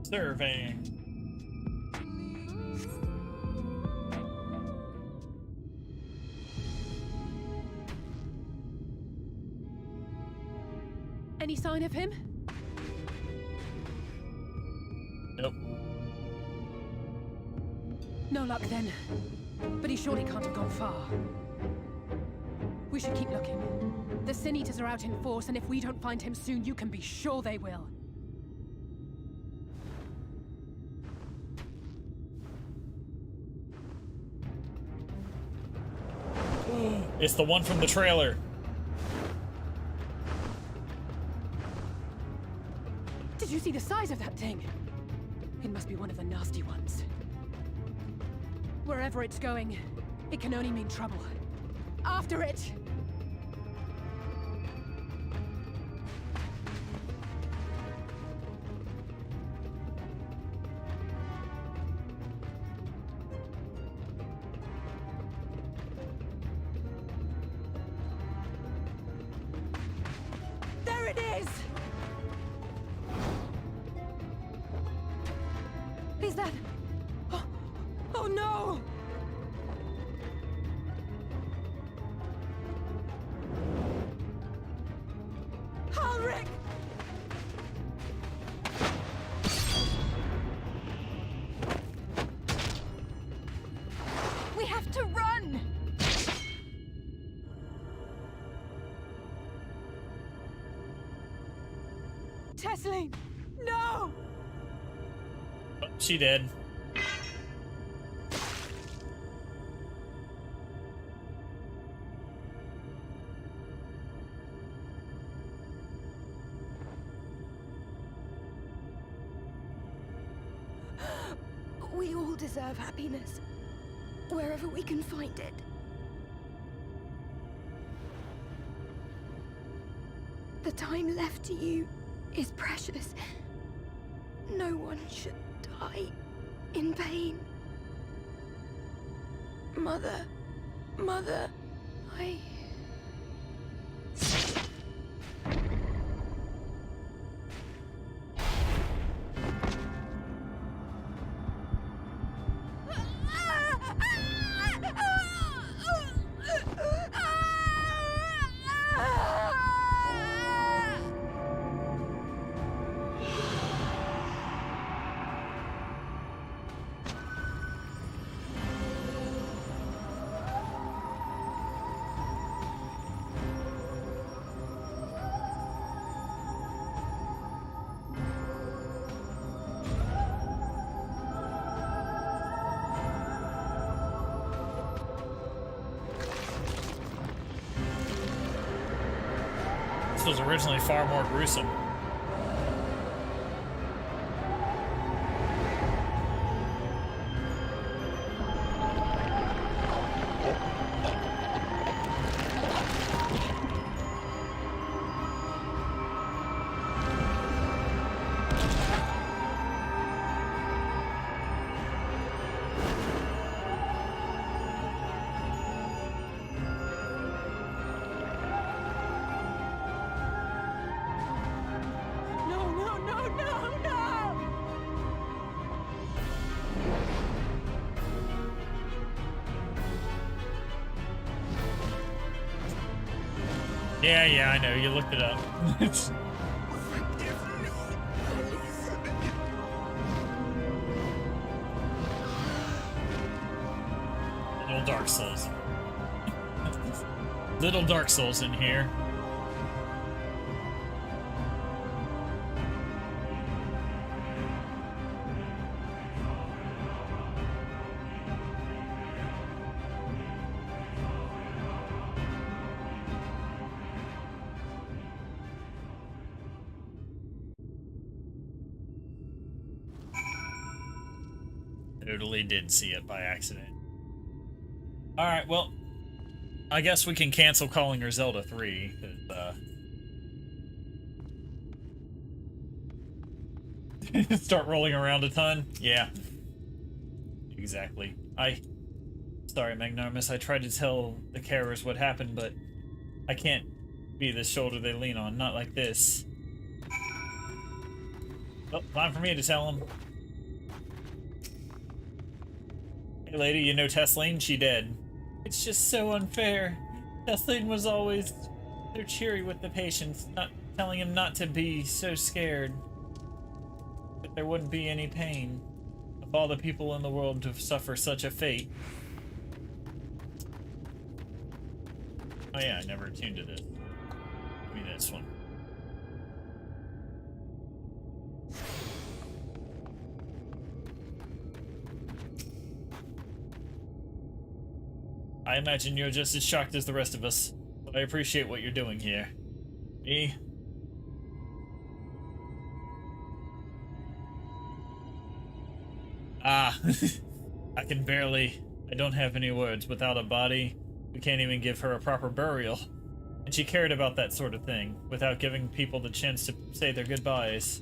Surveying. Any sign of him? Nope. No luck then. But he surely can't have gone far. We should keep looking. The Sin Eaters are out in force, and if we don't find him soon, you can be sure they will. It's the one from the trailer. Did you see the size of that thing? It must be one of the nasty ones. Wherever it's going, it can only mean trouble. After it! There it is! Is that... Oh, oh no! Ulrich! We have to run! Tesseline! No! Oh, she did. We all deserve happiness, wherever we can find it. The time left to you is precious. No one should die in pain. Mother, I... This was originally far more gruesome. Yeah, I know. You looked it up. Little Dark Souls. Little Dark Souls in here. Totally did see it by accident. Alright, well, I guess we can cancel calling her Zelda 3, because, start rolling around a ton? Yeah. Exactly. Sorry, Magnarmus, I tried to tell the carers what happened, but I can't be the shoulder they lean on, not like this. Well, time for me to tell them. Hey lady, you know Tesleen? She dead. It's just so unfair. Tesleen was always so cheery with the patients, not telling him not to be so scared. That there wouldn't be any pain. Of all the people in the world to suffer such a fate. Oh yeah, I never tuned to this. Give me this one. I imagine you're just as shocked as the rest of us, but I appreciate what you're doing here. Me? Ah, I don't have any words. Without a body, we can't even give her a proper burial. And she cared about that sort of thing, without giving people the chance to say their goodbyes.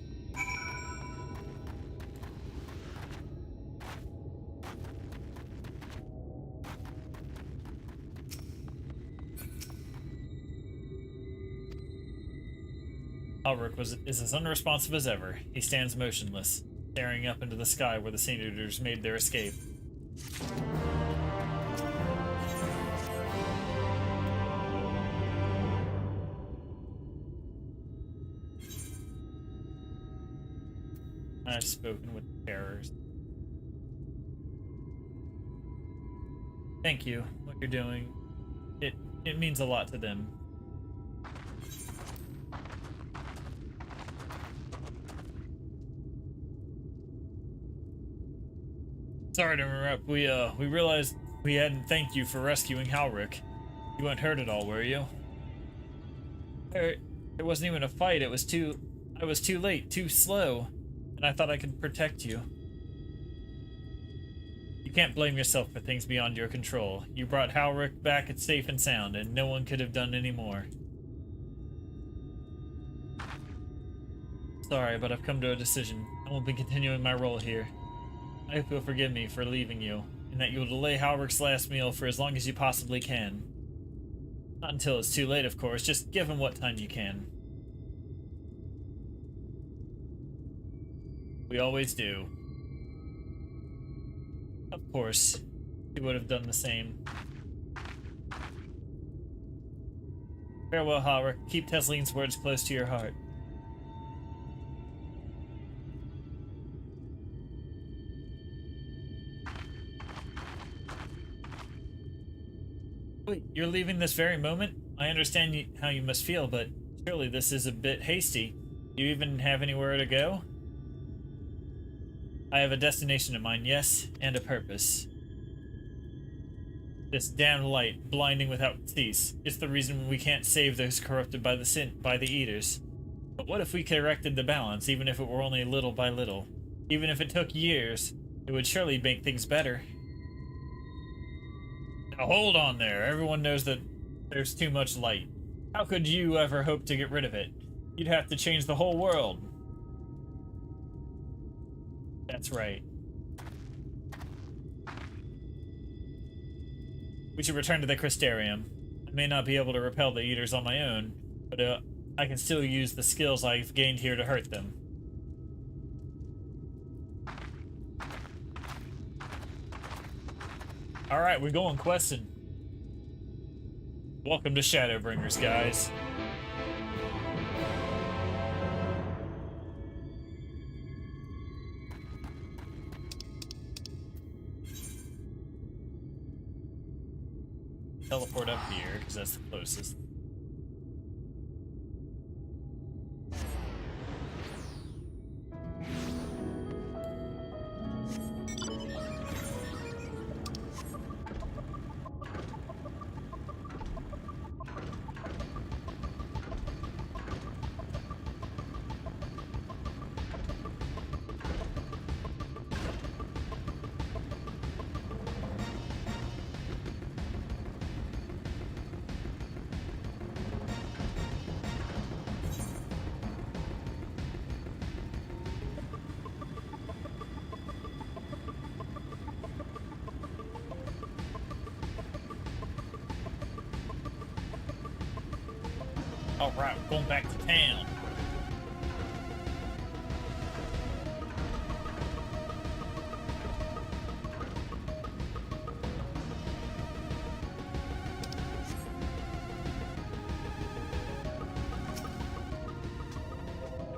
Alric is as unresponsive as ever. He stands motionless, staring up into the sky where the Sand-Eaters made their escape. I've spoken with the terrors. Thank you. What you're doing, it means a lot to them. Sorry to interrupt. We realized we hadn't thanked you for rescuing Halric. You weren't hurt at all, were you? There wasn't even a fight. I was too late, too slow, and I thought I could protect you. You can't blame yourself for things beyond your control. You brought Halric back safe and sound, and no one could have done any more. Sorry, but I've come to a decision. I won't be continuing my role here. I hope you'll forgive me for leaving you, and that you'll delay Halric's last meal for as long as you possibly can. Not until it's too late, of course. Just give him what time you can. We always do. Of course, he would have done the same. Farewell, Halric. Keep Tesleen's words close to your heart. Wait, you're leaving this very moment? I understand how you must feel, but surely this is a bit hasty. Do you even have anywhere to go? I have a destination in mind, yes, and a purpose. This damned light, blinding without cease. It's the reason we can't save those corrupted by the Eaters. But what if we corrected the balance, even if it were only little by little? Even if it took years, it would surely make things better. Now hold on there. Everyone knows that there's too much light. How could you ever hope to get rid of it? You'd have to change the whole world. That's right. We should return to the Crystarium. I may not be able to repel the Eaters on my own, but I can still use the skills I've gained here to hurt them. Alright, we're going questing. Welcome to Shadowbringers, guys. teleport up here, because that's the closest. Alright, we're going back to town.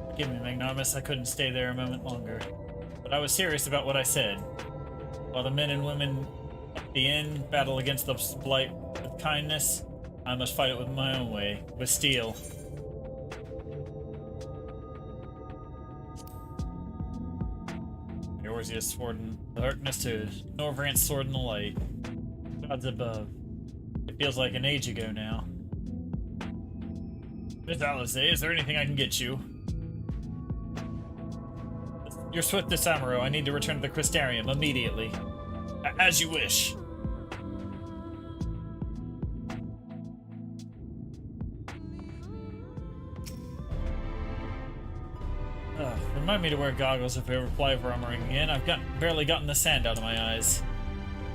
Forgive me, Magnanimous, I couldn't stay there a moment longer. But I was serious about what I said. While the men and women at the inn battle against the blight with kindness, I must fight it with my own way, with steel. Eorzea's sword in the darkness to Norvrant's sword in the light. Gods above. It feels like an age ago now. Miss Alizé, is there anything I can get you? Your swiftest Amaro, I need to return to the Crystarium immediately. As you wish. Remind me to wear goggles if I ever fly over armoring again. I've barely gotten the sand out of my eyes.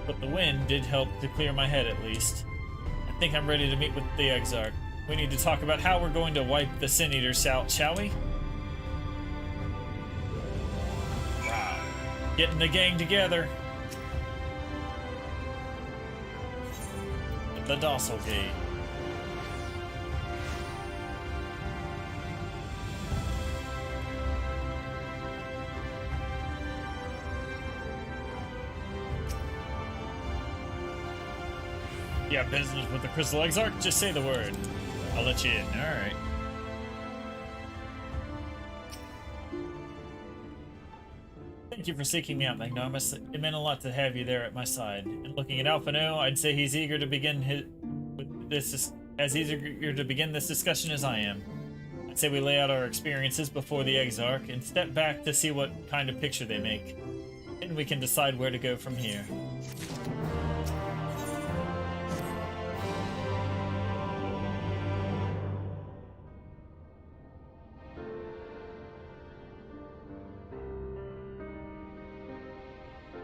But the wind did help to clear my head at least. I think I'm ready to meet with the Exarch. We need to talk about how we're going to wipe the Sin Eaters out, shall we? Wow. Getting the gang together. At the Docile Gate. You got business with the Crystal Exarch? Just say the word. I'll let you in. Alright. Thank you for seeking me out, Magnanimous. It meant a lot to have you there at my side. And looking at Alphino, I'd say he's eager to begin eager to begin this discussion as I am. I'd say we lay out our experiences before the Exarch and step back to see what kind of picture they make. And we can decide where to go from here.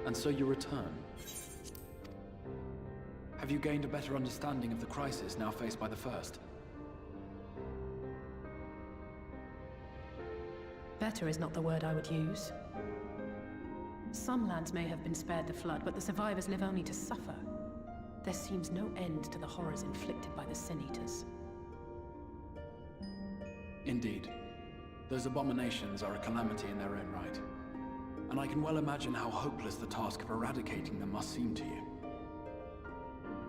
And so you return. Have you gained a better understanding of the crisis now faced by the First? Better is not the word I would use. Some lands may have been spared the flood, but the survivors live only to suffer. There seems no end to the horrors inflicted by the Sin Eaters. Indeed. Those abominations are a calamity in their own right. And I can well imagine how hopeless the task of eradicating them must seem to you.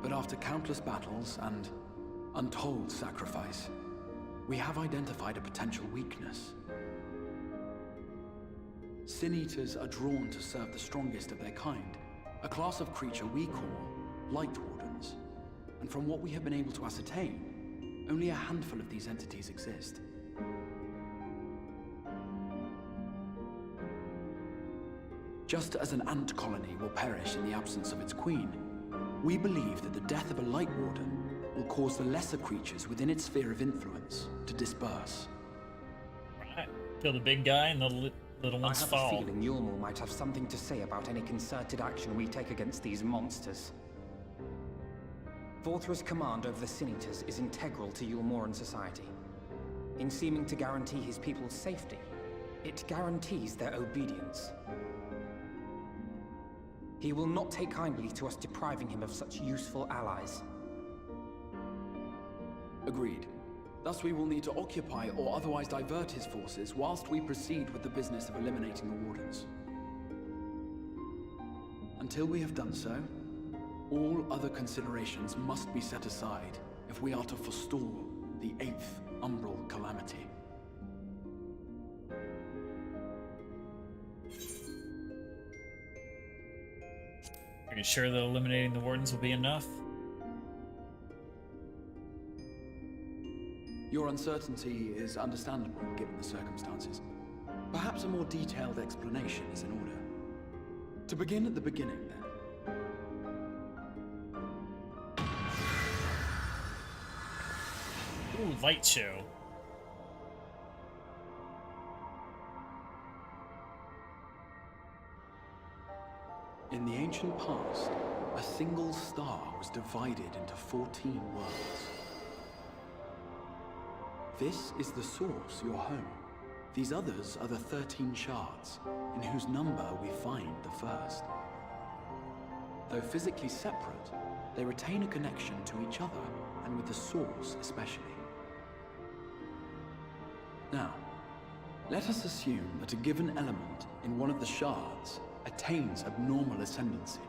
But after countless battles and untold sacrifice, we have identified a potential weakness. Sin Eaters are drawn to serve the strongest of their kind, a class of creature we call Light Wardens. And from what we have been able to ascertain, only a handful of these entities exist. Just as an ant colony will perish in the absence of its queen, we believe that the death of a Light Warden will cause the lesser creatures within its sphere of influence to disperse. Right. Kill the big guy and the little ones fall. I have a feeling Yulmul might have something to say about any concerted action we take against these monsters. Vorthra's command over the Sin Eaters is integral to Yulmoran society. In seeming to guarantee his people's safety, it guarantees their obedience. He will not take kindly to us depriving him of such useful allies. Agreed. Thus we will need to occupy or otherwise divert his forces whilst we proceed with the business of eliminating the Wardens. Until we have done so, All other considerations must be set aside if we are to forestall the 8th Umbral Calamity. Are you sure that eliminating the Wardens will be enough? Your uncertainty is understandable given the circumstances. Perhaps a more detailed explanation is in order. To begin at the beginning, then. Ooh, light show. In the ancient past, a single star was divided into 14 worlds. This is the source, your home. These others are the 13 shards, in whose number we find the first. Though physically separate, they retain a connection to each other, and with the source especially. Now, let us assume that a given element in one of the shards attains abnormal ascendancy.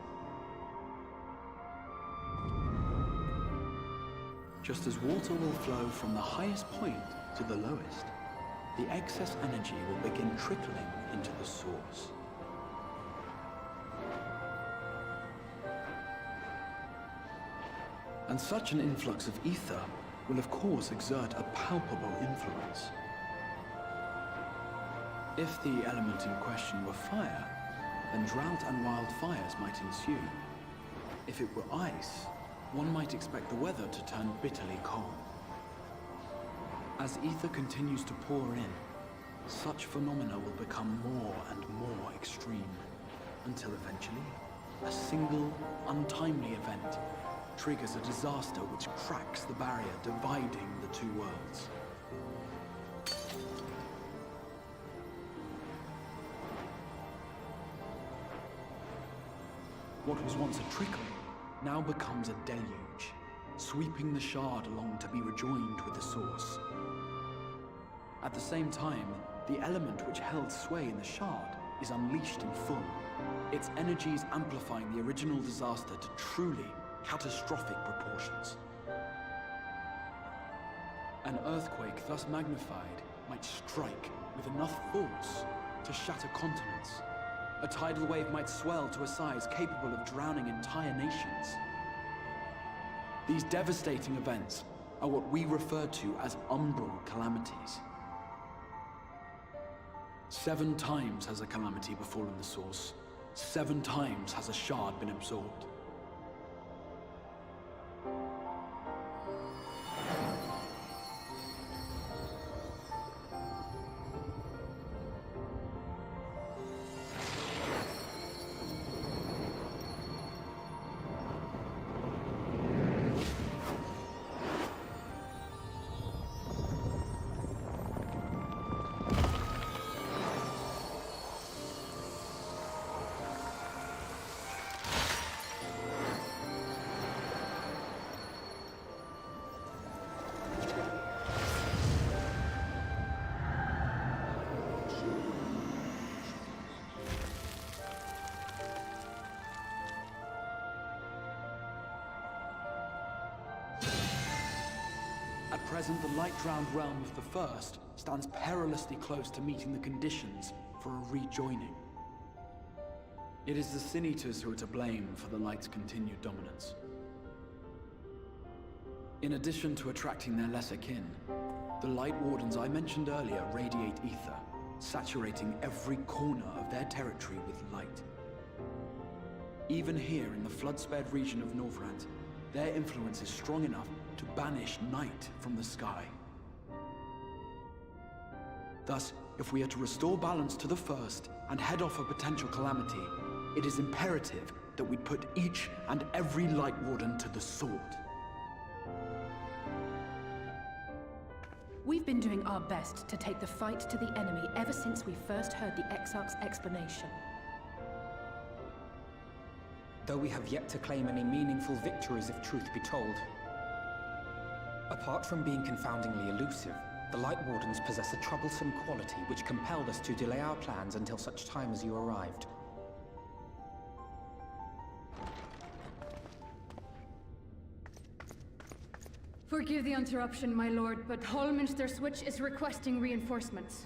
Just as water will flow from the highest point to the lowest, the excess energy will begin trickling into the source. And such an influx of ether will of course exert a palpable influence. If the element in question were fire, then drought and wildfires might ensue. If it were ice, one might expect the weather to turn bitterly cold. As ether continues to pour in, such phenomena will become more and more extreme, until eventually, a single, untimely event triggers a disaster which cracks the barrier dividing the two worlds. What was once a trickle now becomes a deluge, sweeping the shard along to be rejoined with the source. At the same time, the element which held sway in the shard is unleashed in full, its energies amplifying the original disaster to truly catastrophic proportions. An earthquake thus magnified might strike with enough force to shatter continents. A tidal wave might swell to a size capable of drowning entire nations. These devastating events are what we refer to as umbral calamities. 7 times has a calamity befallen the source. 7 times has a shard been absorbed. At present, the light-drowned realm of the First stands perilously close to meeting the conditions for a rejoining. It is the Sin Eaters who are to blame for the Light's continued dominance. In addition to attracting their lesser kin, the Light Wardens I mentioned earlier radiate ether, saturating every corner of their territory with light. Even here in the flood-spared region of Northrend, their influence is strong enough to banish night from the sky. Thus, if we are to restore balance to the First and head off a potential calamity, it is imperative that we put each and every Light Warden to the sword. We've been doing our best to take the fight to the enemy ever since we first heard the Exarch's explanation. Though we have yet to claim any meaningful victories if truth be told. Apart from being confoundingly elusive, the Light Wardens possess a troublesome quality which compelled us to delay our plans until such time as you arrived. Forgive the interruption, my lord, but Hallminster Switch is requesting reinforcements.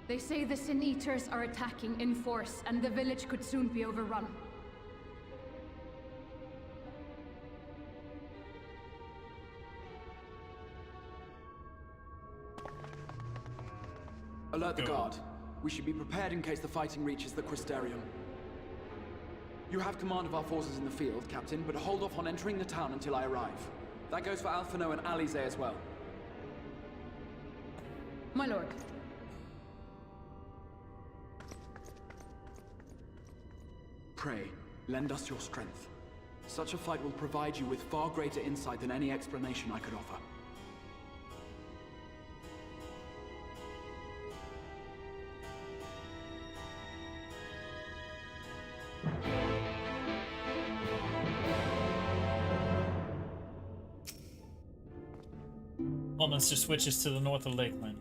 They say the Sin Eaters are attacking in force, and the village could soon be overrun. Alert the guard. We should be prepared in case the fighting reaches the Crystarium. You have command of our forces in the field, Captain, but hold off on entering the town until I arrive. That goes for Alphino and Alize as well. My lord. Pray, lend us your strength. Such a fight will provide you with far greater insight than any explanation I could offer. Hallminster switches to the north of Lakeland,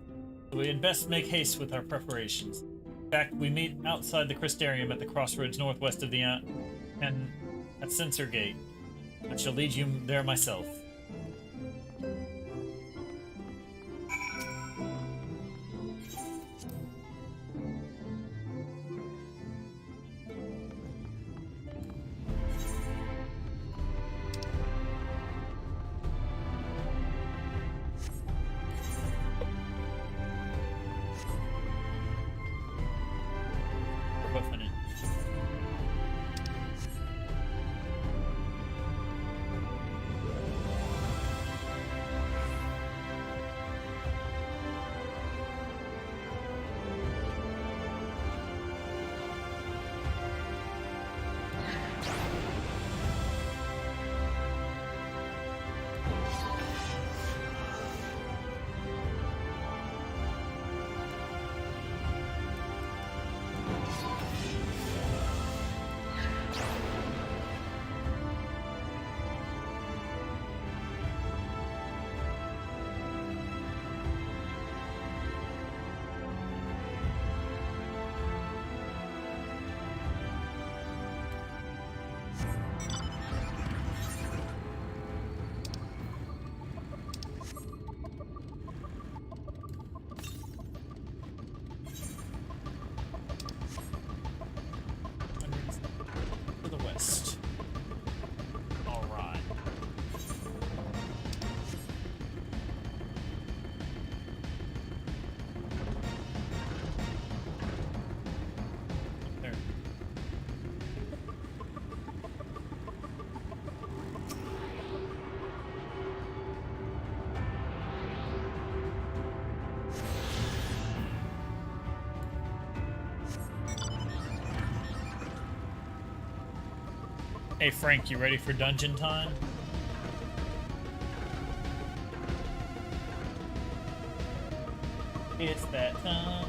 so we had best make haste with our preparations. In fact, we meet outside the Crystarium at the crossroads northwest of the and at Censor Gate. I shall lead you there myself. Hey Frank, you ready for dungeon time? It's that time.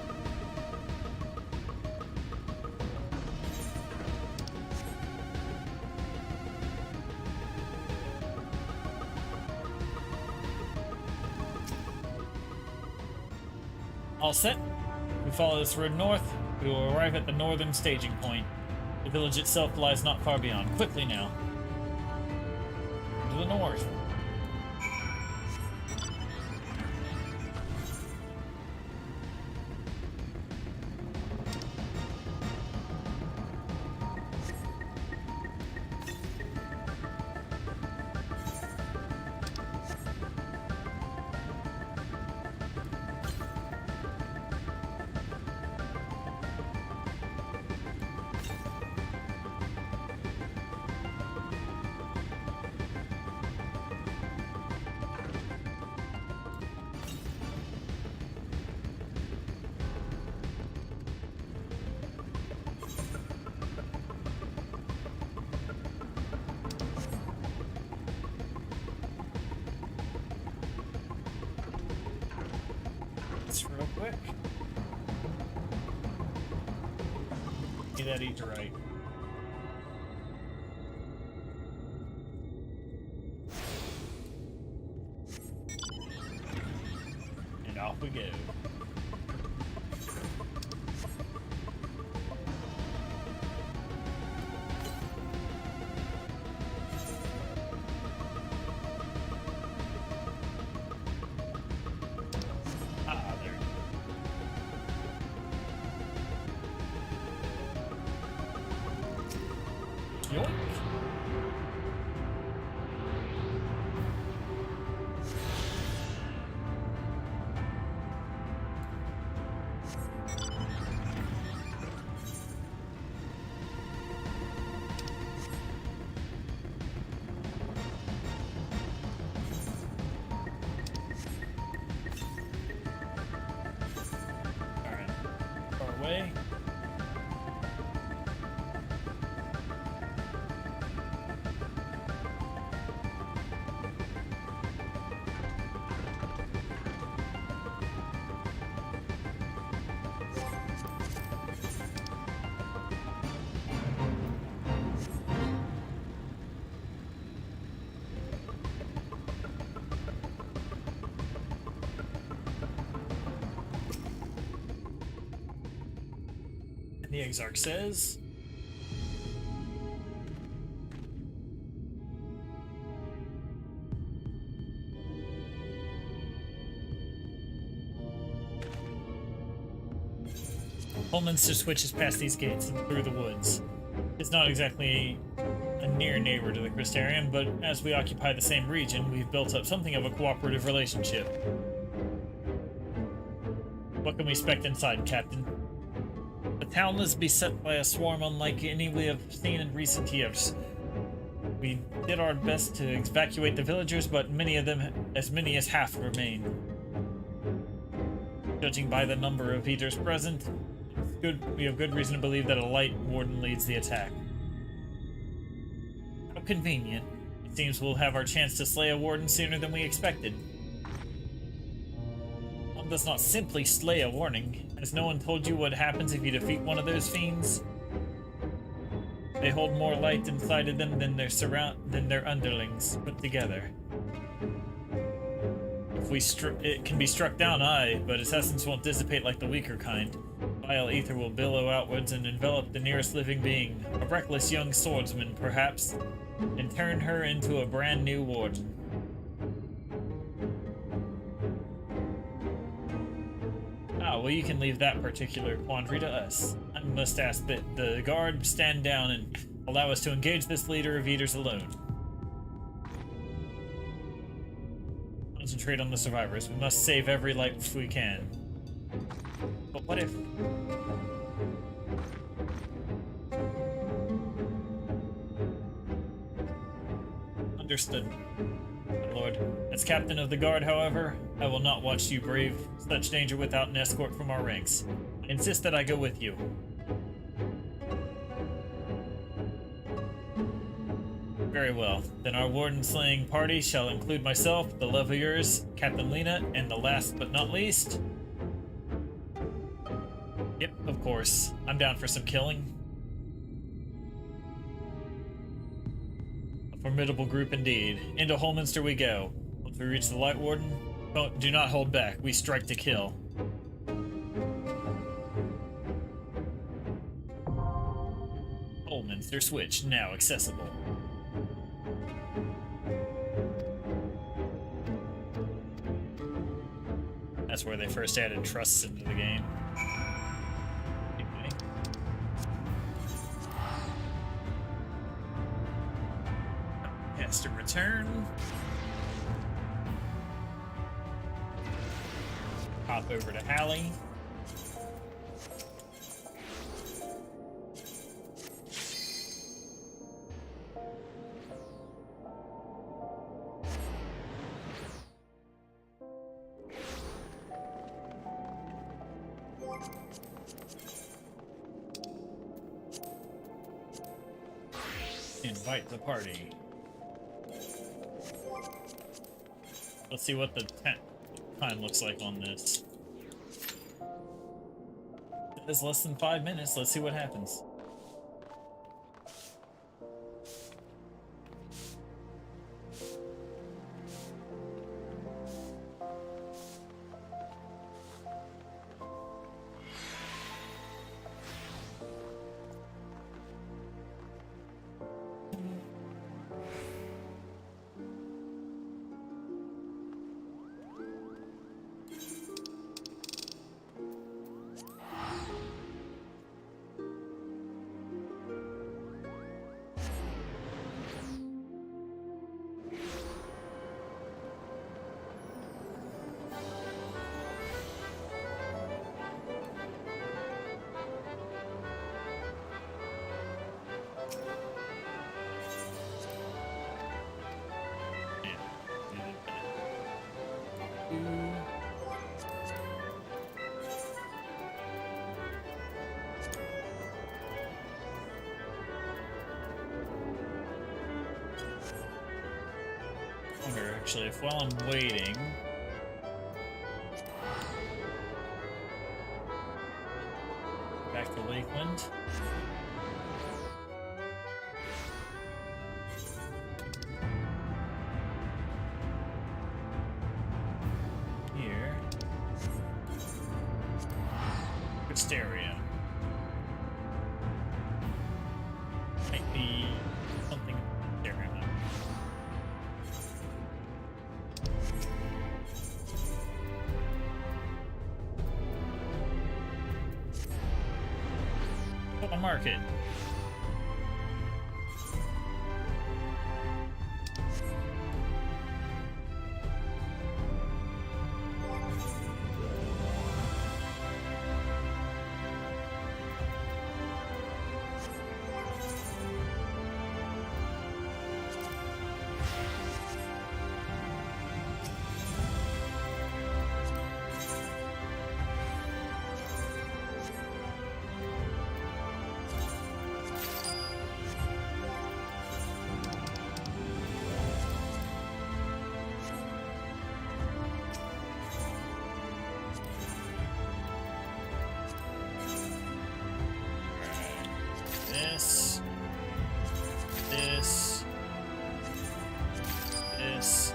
All set. We follow this road north. We will arrive at the northern staging point. The village itself lies not far beyond. Quickly now. To the north. Real quick. Get that eat right. And off we go. Yoink. Alright. Far away. The Exarch says, Holminster switches past these gates and through the woods. It's not exactly a near neighbor to the Crystarium, but as we occupy the same region, we've built up something of a cooperative relationship. What can we expect inside, Captain? The town is beset by a swarm unlike any we have seen in recent years. We did our best to evacuate the villagers, but many as half remain. Judging by the number of eaters present, we have good reason to believe that a light warden leads the attack. How convenient. It seems we'll have our chance to slay a warden sooner than we expected. One does not simply slay a warning. Has no one told you what happens if you defeat one of those fiends? They hold more light inside of them than their underlings put together. It can be struck down, aye, but its essence won't dissipate like the weaker kind. Vile ether will billow outwards and envelop the nearest living being, a reckless young swordsman, perhaps, and turn her into a brand new warden. Ah, well, you can leave that particular quandary to us. I must ask that the guard stand down and allow us to engage this leader of eaters alone. Concentrate on the survivors. We must save every life we can. But what if... Understood, my lord. As captain of the guard, however, I will not watch you brave such danger without an escort from our ranks. I insist that I go with you. Very well. Then our warden-slaying party shall include myself, the love of yours, Captain Lena, and the last but not least... Yep, of course. I'm down for some killing. A formidable group indeed. Into Holminster we go. Once we reach the Light Warden, do not hold back. We strike to kill. Holminster switch now accessible. That's where they first added trusts into the game. Has to return. Hop over to Hallie. Invite the party. Let's see what the time looks like on this. It is less than 5 minutes. Let's see what happens. I wonder, actually, if while I'm waiting... Back to Lakeland. Here. Wisteria. Might be something there. A market. This. This. This.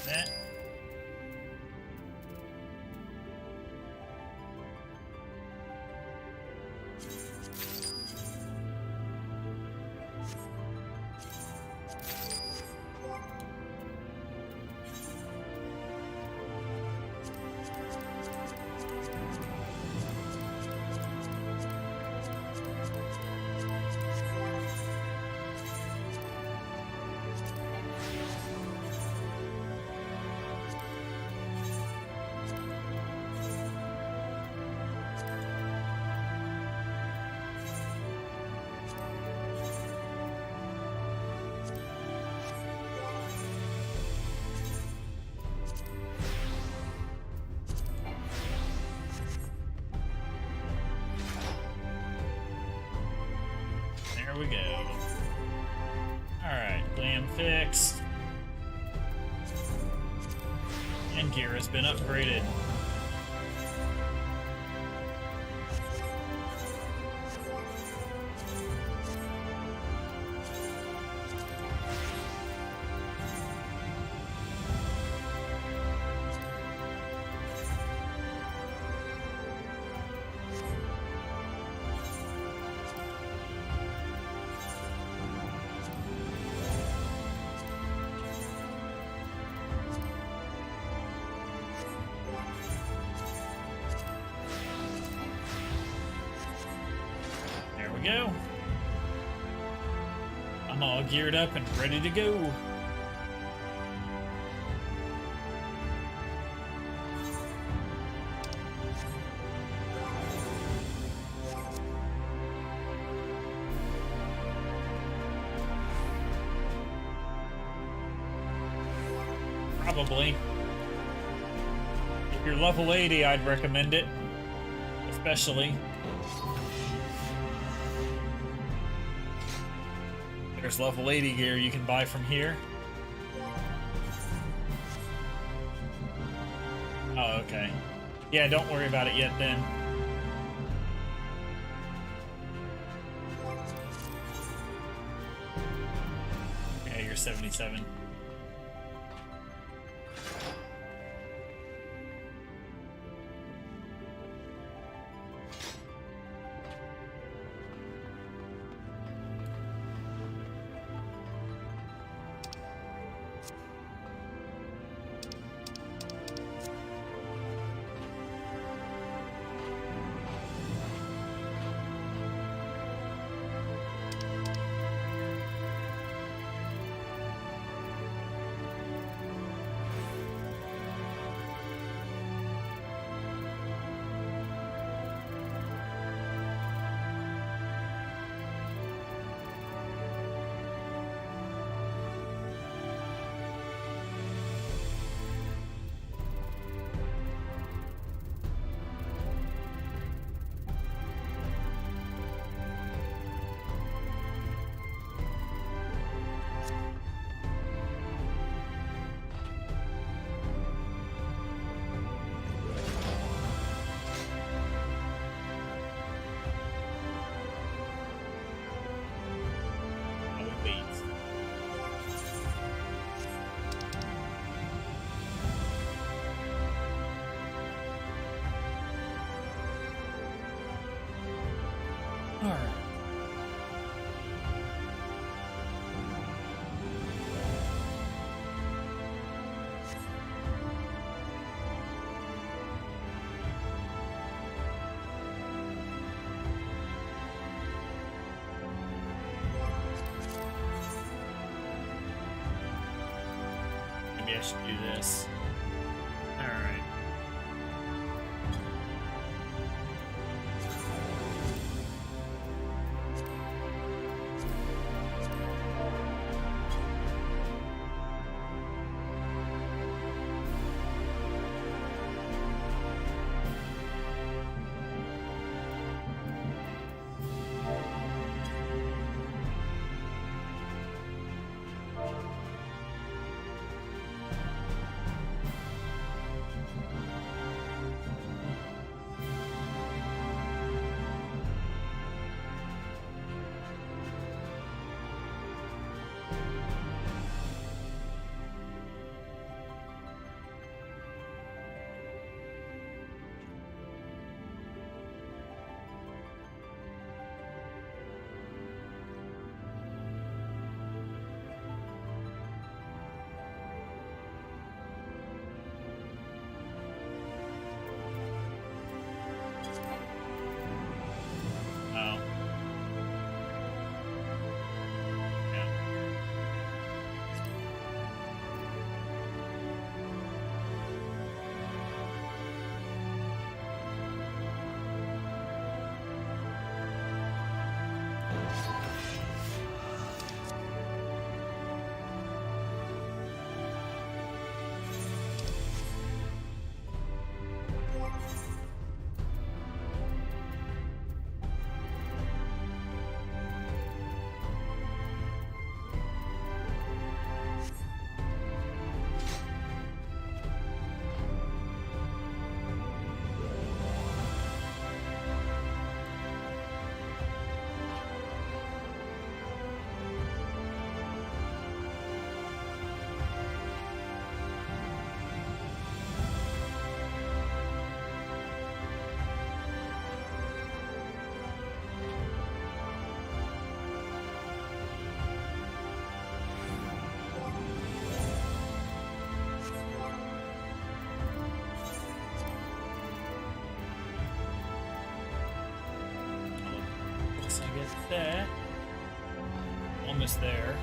That. There we go. Alright, lamb fixed. And gear has been upgraded. There we go. I'm all geared up and ready to go. Probably. If you're level 80, I'd recommend it. Especially. There's level 80 gear you can buy from here. Oh, okay. Yeah, don't worry about it yet then. Yeah, you're 77. Alright. Maybe I should do this. Alright. Oh. Yeah. Once I get that, almost there.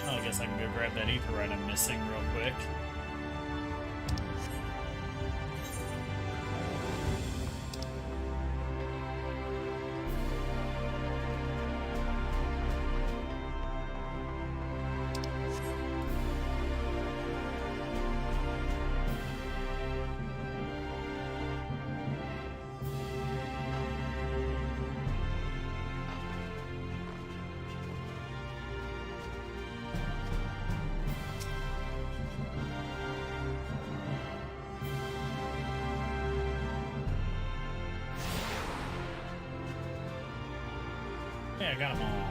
Well, I guess I can go grab that etherite I'm missing real quick. Yeah, I got them all.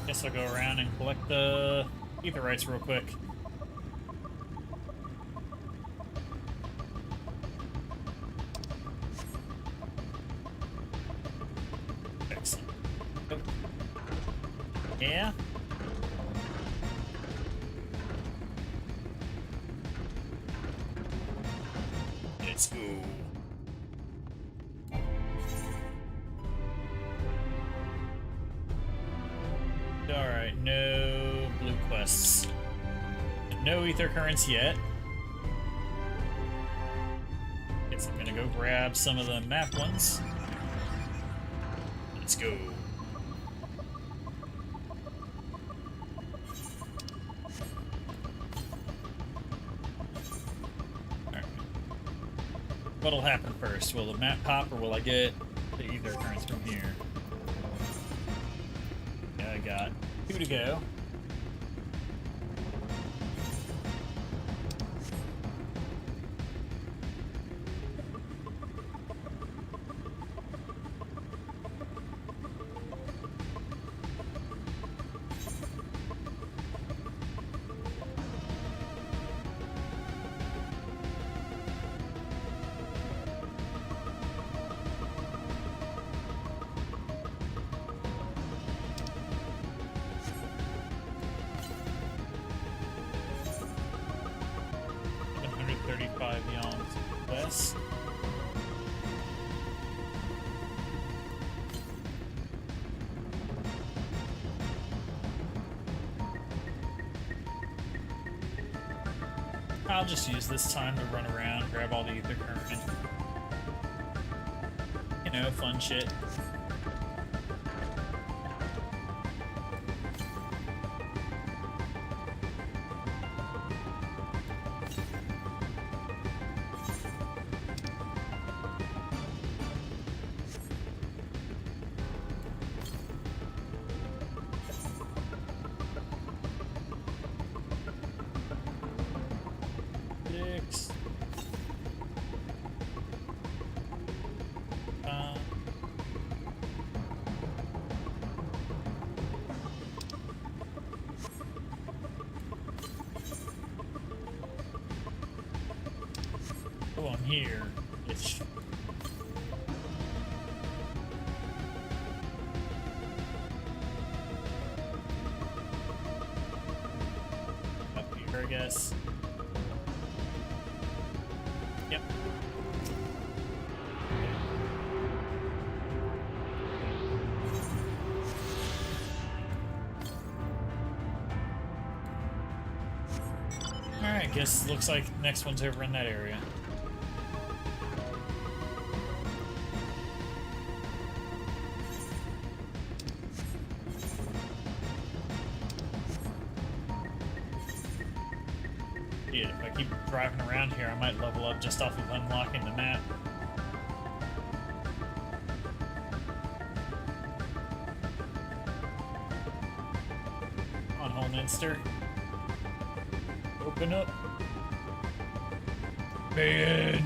Guess I'll go around and collect the etherrites real quick. Excellent. Oh. Yeah. Let's go. Alright, no blue quests. No ether currents yet. Guess I'm gonna go grab some of the map ones. Let's go. What'll happen first? Will the map pop or will I get the ether currents from here? Yeah, I got 2 to go. I'll just use this time to run around, grab all the ether current. You know, fun shit. Oh, I'm here. It's up here, I guess. Yep. Alright, guess looks like next one's over in that area. If I keep driving around here, I might level up just off of unlocking the map. On Holminster. Open up. Man!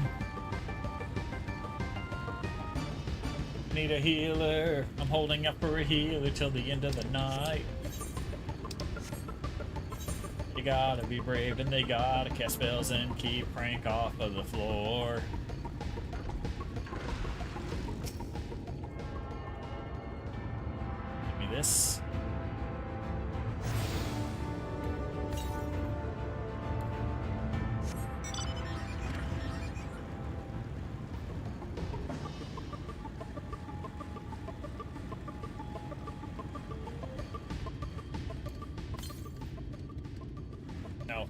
Need a healer. I'm holding up for a healer till the end of the night. They gotta be brave and they gotta cast spells and keep Frank off of the floor. Give me this. No.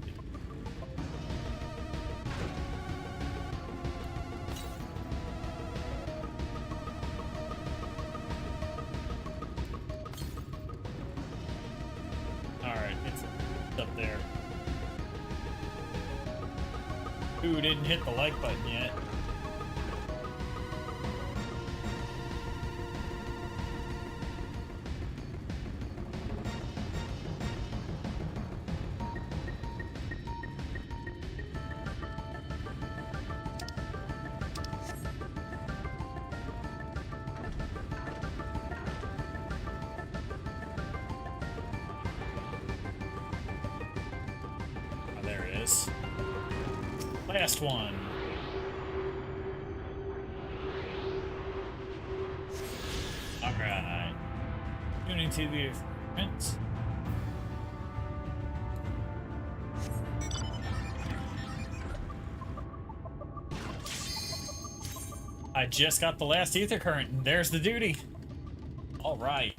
Alright, it's up there. Ooh, didn't hit the like button yet. There it is. Last one. Alright. Tuning to the events. I just got the last ether current, and there's the duty. Alright.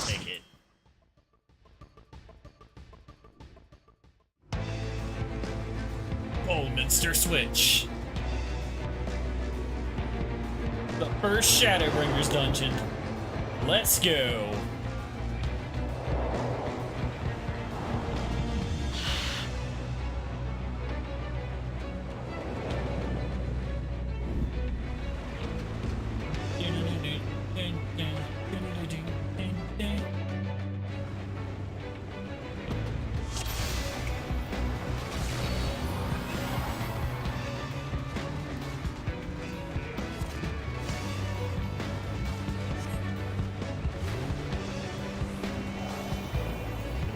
Take it. Holminster switch. The first Shadowbringers dungeon. Let's go.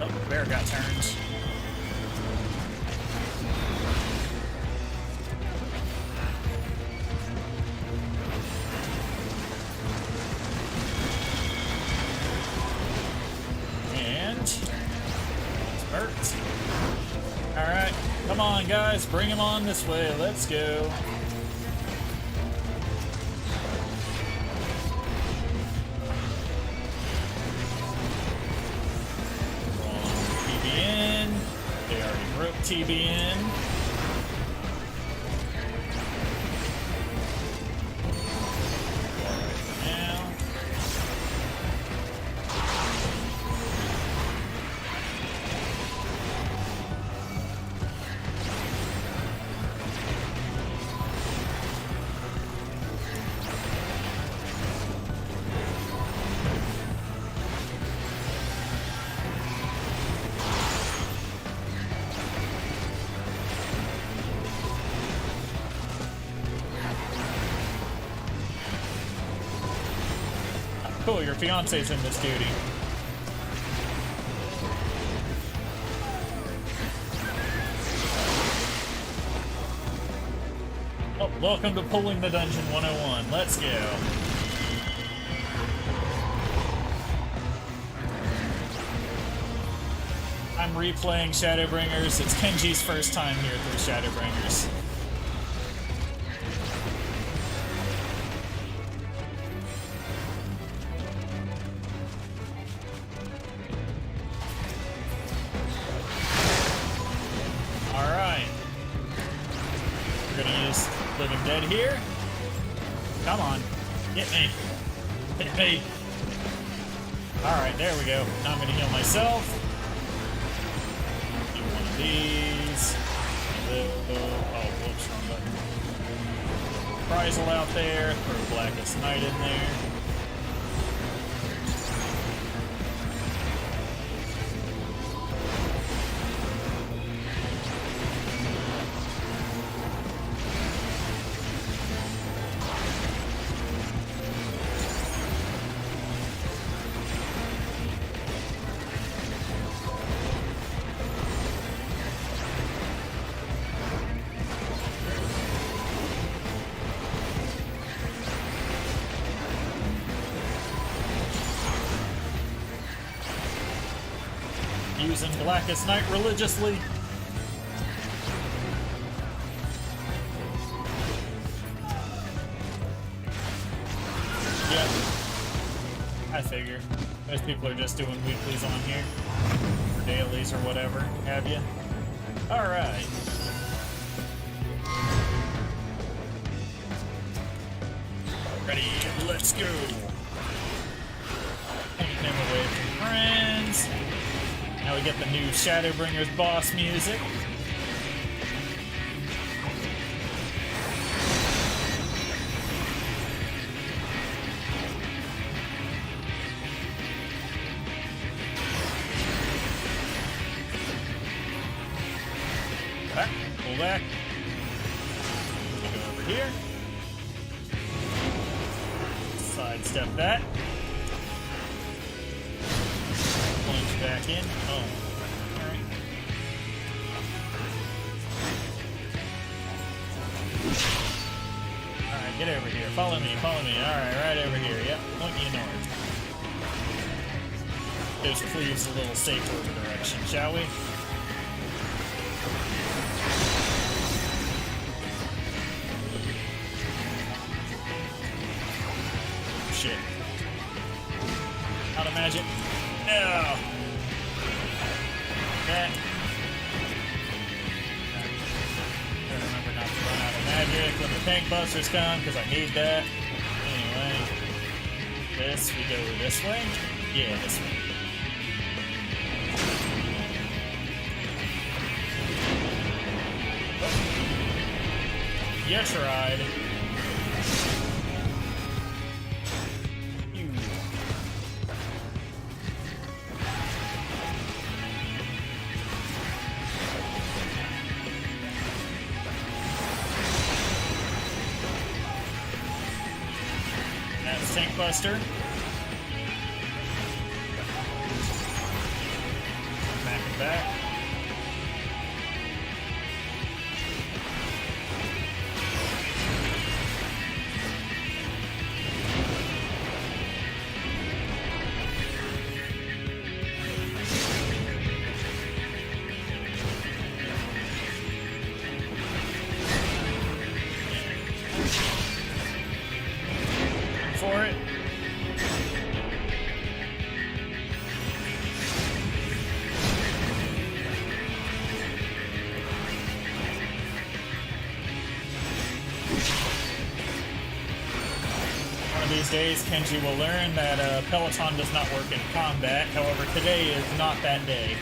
Oh, the bear got turned. And it's Bert. Alright, come on guys, bring him on this way. Let's go. TBN. Now. Cool, your fiance's in this duty. Oh, welcome to Pulling the Dungeon 101. Let's go. I'm replaying Shadowbringers. It's Kenji's first time here through Shadowbringers. Living Dead here. Come on. Get me. Hit me. Alright, there we go. Now I'm gonna heal myself. Do one of these. Oh, whoops, wrong button. Prizle out there. Throw Blackest Night in there. Using Blackest Night religiously. Yep. I figure. Most people are just doing weeklies on here. Or dailies or whatever, have you? Alright. Ready, let's go. Taking them away from friends. Now we get the new Shadowbringers boss music. Back, pull back. We go over here. Sidestep that. Plunge back in. Oh. Alright. Alright, get over here. Follow me, follow me. Alright, right over here. Yep, point you north. There's Cleave's a little safer direction, shall we? Shit. Out of magic. No! That. Gotta remember not to run out of magic when the tank busters come, because I need that. Anyway. This, we go this way? Yeah, this way. Oh. You tried. Tank buster. Back and back. For it. these days, Kenji will learn that Peloton does not work in combat. However, today is not that day.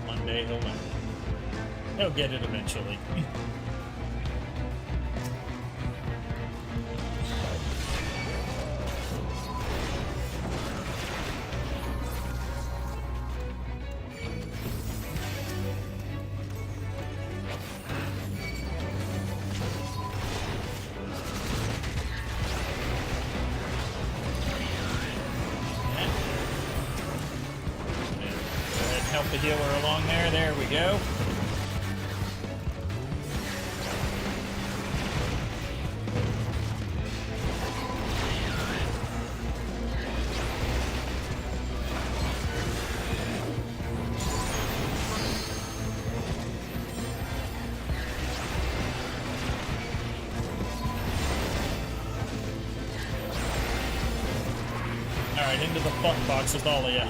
One day he'll learn. He'll get it eventually. Help the healer along there. There we go. Alright, into the fuck box with all of you.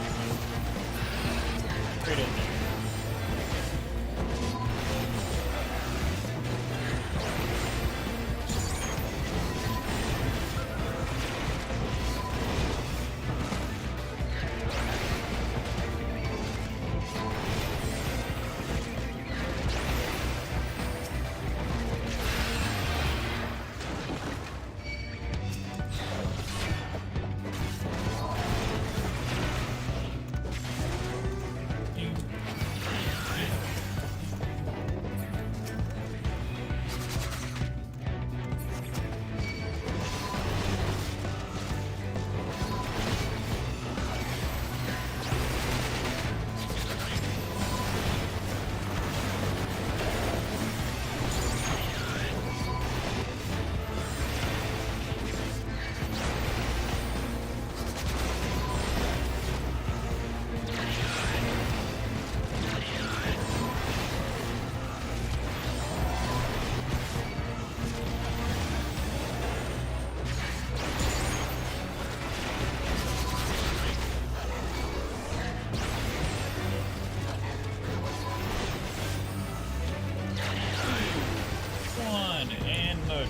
Straight in there.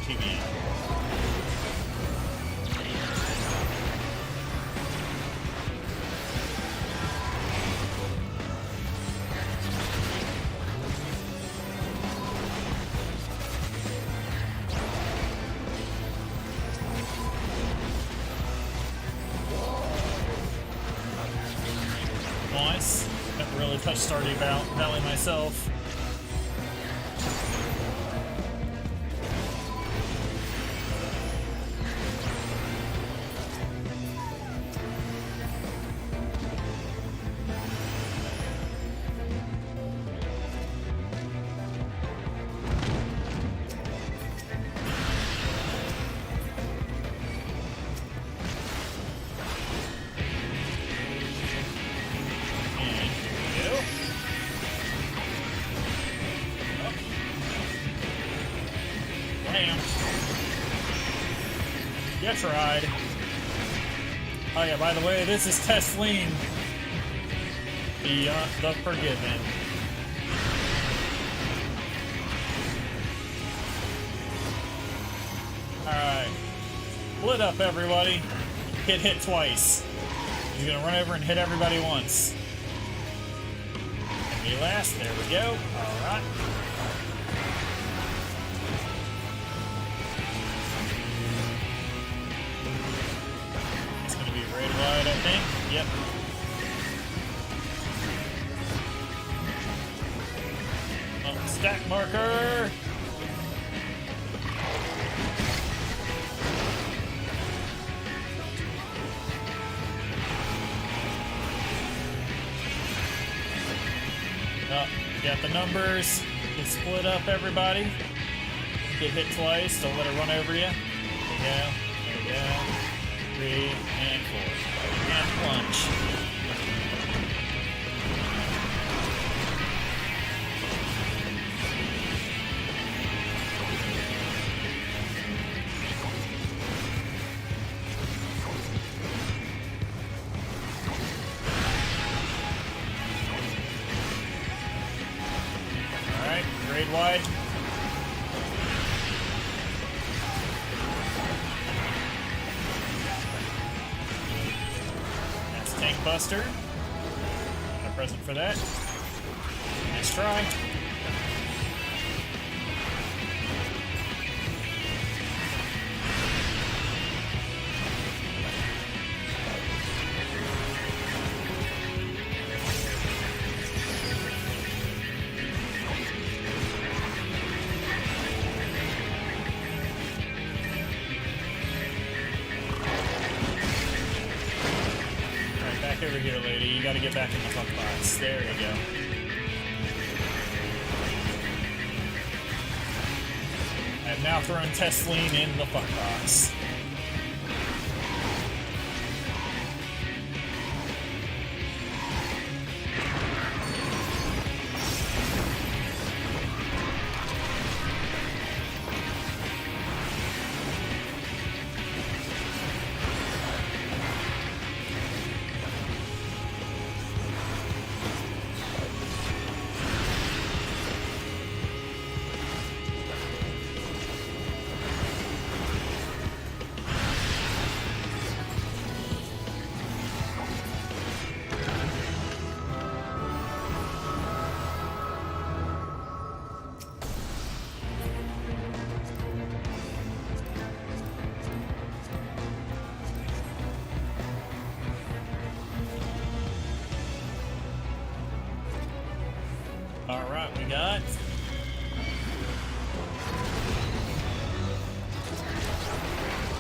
TV. Nice. Never really touched Stardew Valley myself. You tried. Oh yeah, by the way, this is Tesleen, the Forgiven. Alright. Split up, everybody. Hit twice. He's gonna run over and hit everybody once. And me last. There we go. Alright. Red wide, I think. Yep. Oh, stack marker. Oh, you got the numbers. You can split up, everybody. Get hit twice. Don't let it run over you. There you go. There you go. 3, and 4. And plunge. Alright, grade wide. Tank Buster. Got a present for that. Nice try. Over here, lady. You gotta get back in the fuck box. There you go. I have now thrown Tesleen in the fuck box. Alright, we got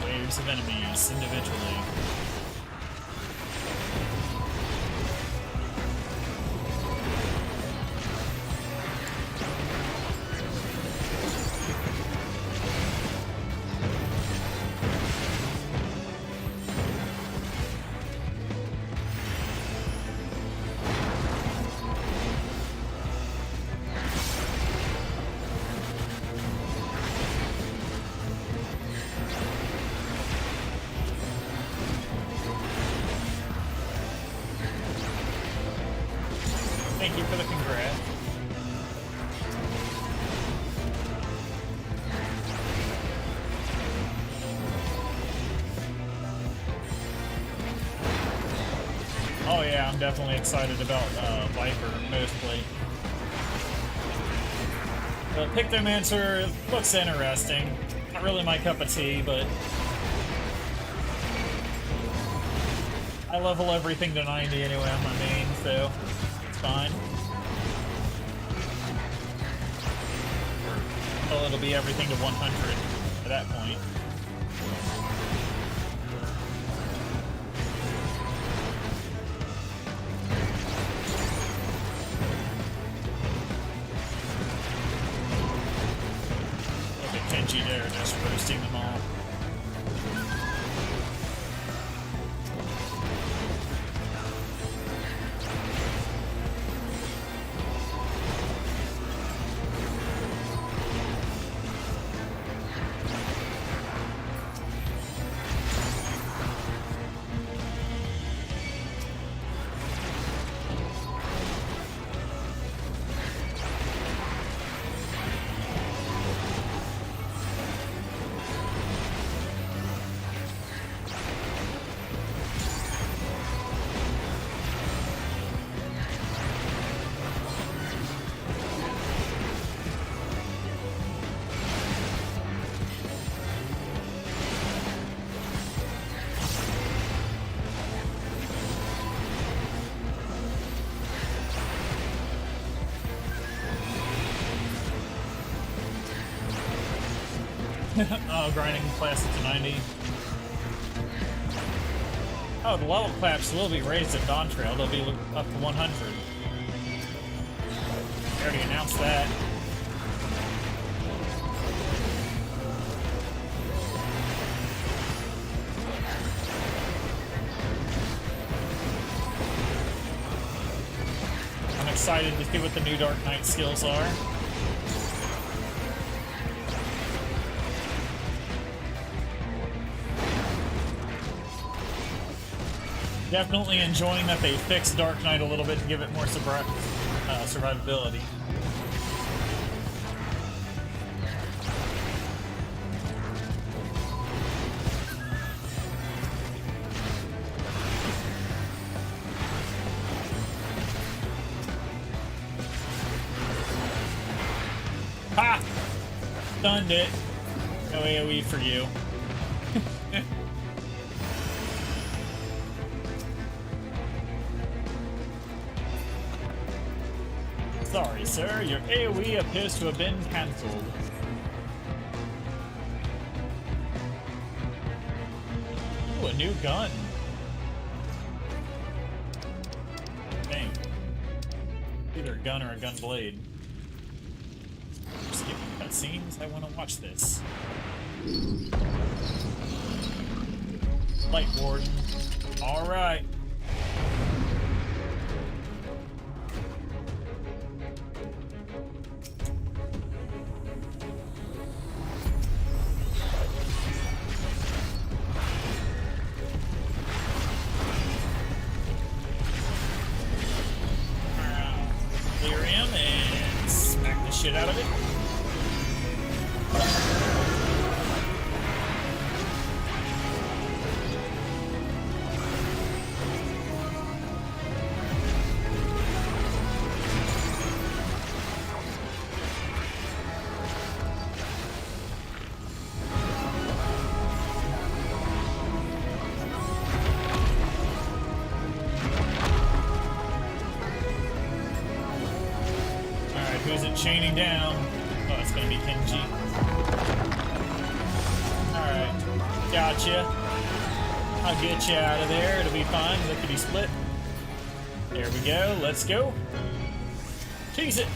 waves of enemies individually. Thank you for the congrats. Oh yeah, I'm definitely excited about Viper, mostly. The Pictomancer looks interesting. Not really my cup of tea, but I level everything to 90 anyway on my main, so it's fine. Well, it'll be everything to 100 at that point. Look at Kenji there, just roasting them all. Oh, grinding plastic to 90. Oh, the level caps will be raised at Dawn Trail. They'll be up to 100. I already announced that. excited to see what the new Dark Knight skills are. Definitely enjoying that they fixed Dark Knight a little bit to give it more survivability. Ha! Stunned it. No AoE for you. Sorry, sir. Your AoE appears to have been cancelled. Ooh, a new gun. Dang. Either a gun or a gun blade. Skipping cutscenes. I want to watch this. Light Warden. Alright. Clear him and smack the shit out of it. Who's it chaining down? Oh, it's gonna be Kenji. Alright. Gotcha. I'll get you out of there. It'll be fine. Lickety split. There we go. Let's go. Tease it.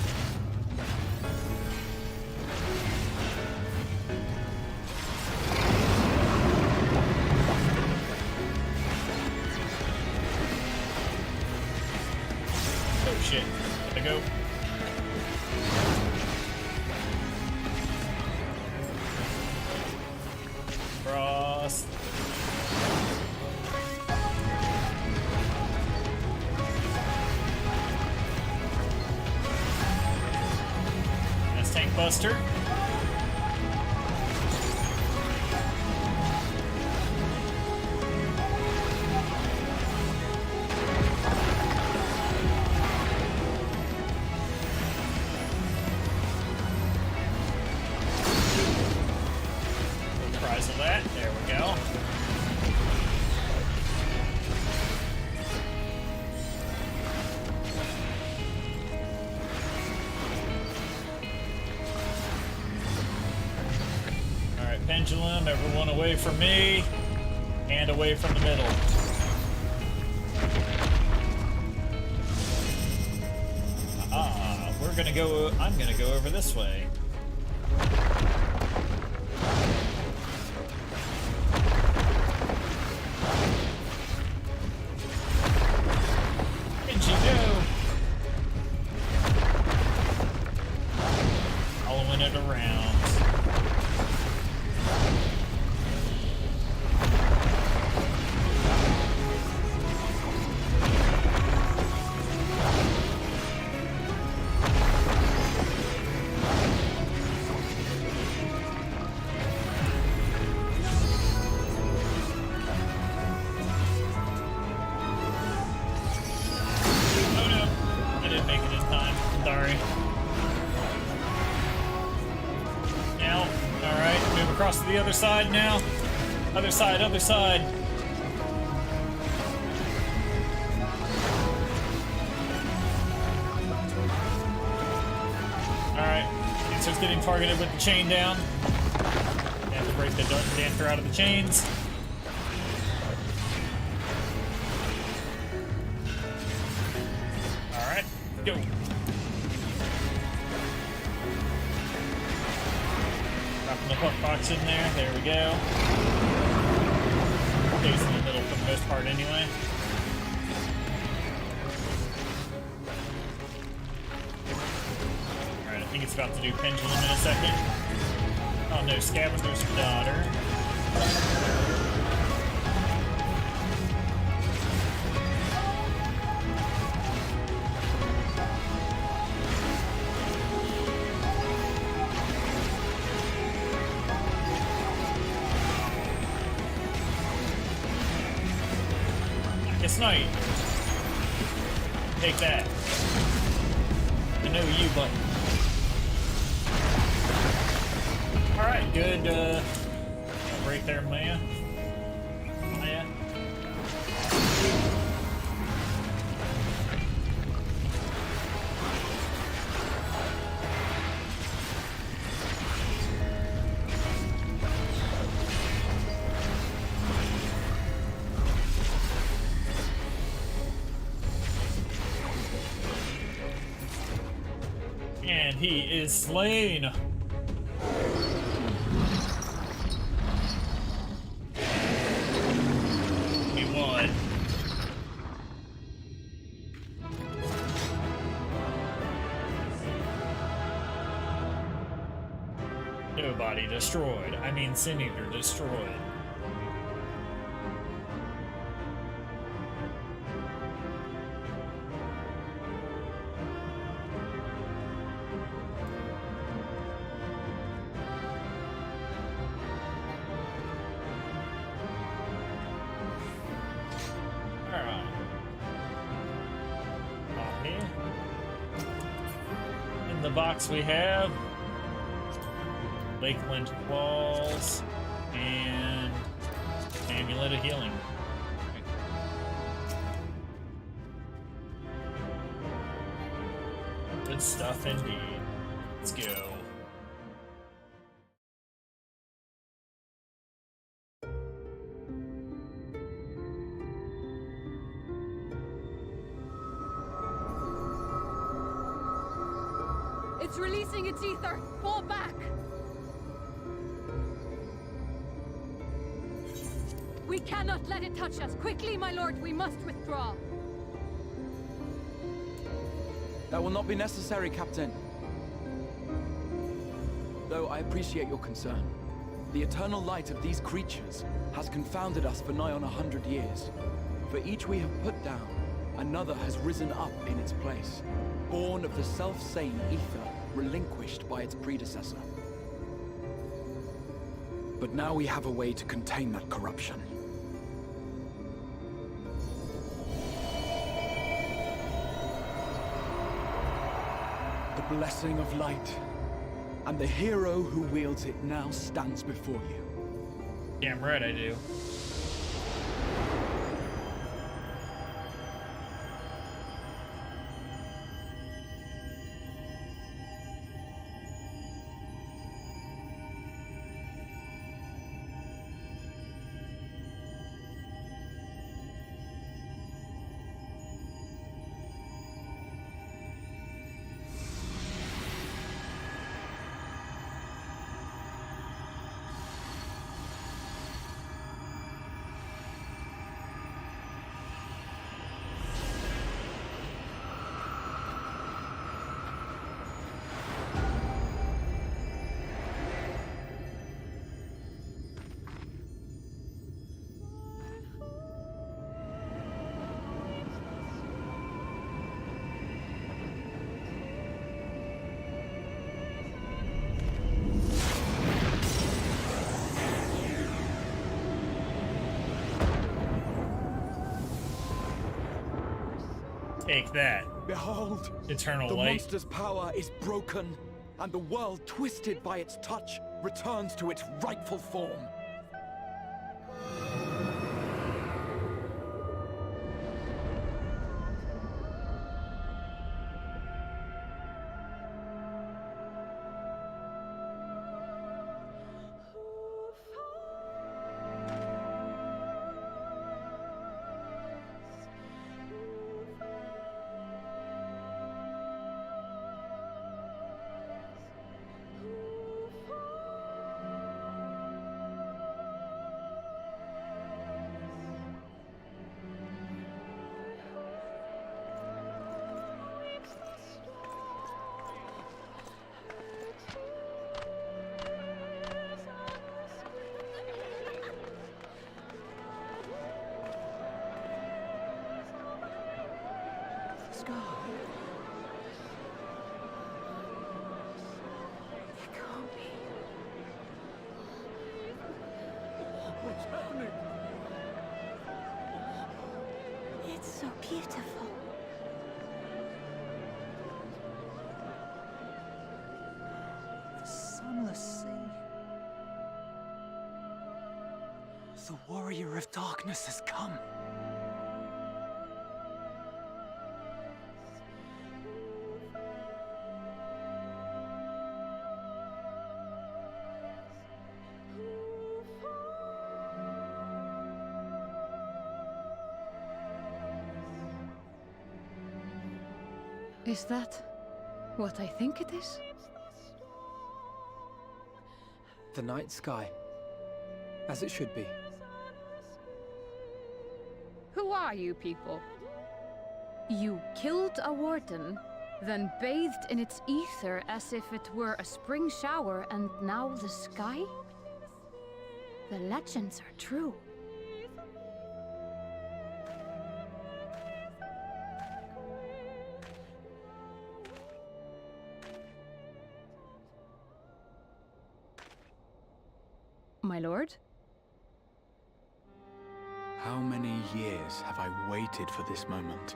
Oh shit. Gotta go. Cross. That's Tank Buster. Prize of that. There we go. Alright, Pendulum, everyone away from me. And away from the middle. We're gonna go, I'm gonna go over this way. Following it around. Oh no, I didn't make it in time. Sorry. Now, alright, move across to the other side now. Other side, other side. Alright, Dancer's getting targeted with the chain down. They have to break the Dancer out of the chains. Alright, go. Dropping the puck box in there. There we go. Stays in the middle for the most part anyway. was about to do pendulum in a second. Oh no, Scavenger's daughter. It's night. Take that. I know you, but alright, good break there, Maya. Maya. And he is slain. He won. Nobody destroyed. I mean, Sin Eater destroyed. In the box we have Lakeland Claws and Amulet of Healing. Good stuff indeed. Let's go. It's releasing its ether. Fall back. We cannot let it touch us. Quickly, my lord, we must withdraw. That will not be necessary, Captain. Though I appreciate your concern. The eternal light of these creatures has confounded us for nigh on 100 years. For each we have put down, another has risen up in its place, born of the self-same ether relinquished by its predecessor. But now we have a way to contain that corruption. The blessing of light, and the hero who wields it now stands before you. Damn right I do. Take that. Behold, Eternal the light. monster's power is broken, and the world twisted by its touch returns to its rightful form. sky. It can't be. What's happening? It's so beautiful. The sunless sea. The warrior of darkness has come. Is that what I think it is? The night sky. As it should be. Who are you people? You killed a warden, then bathed in its ether as if it were a spring shower, and now the sky? The legends are true. My lord? How many years have I waited for this moment?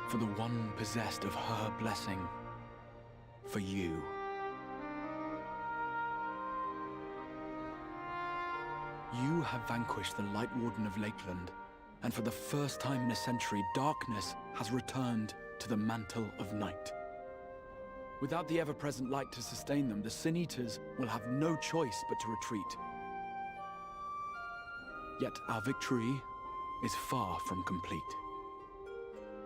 For the one possessed of her blessing. For you. You have vanquished the Light Warden of Lakeland, and for the first time in a century, darkness has returned to the mantle of night. Without the ever-present light to sustain them, the Sin Eaters will have no choice but to retreat. Yet our victory is far from complete.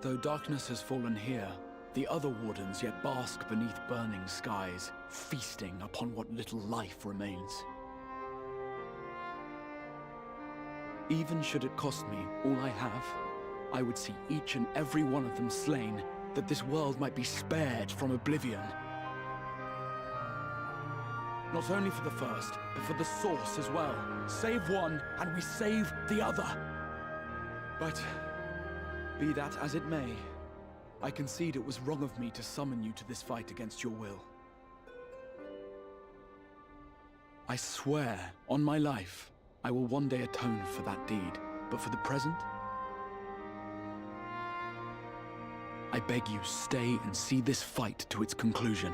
Though darkness has fallen here, the other wardens yet bask beneath burning skies, feasting upon what little life remains. Even should it cost me all I have, I would see each and every one of them slain, that this world might be spared from oblivion. Not only for the first, but for the source as well. Save one, and we save the other. But, be that as it may, I concede it was wrong of me to summon you to this fight against your will. I swear, on my life, I will one day atone for that deed, but for the present, I beg you, stay and see this fight to its conclusion.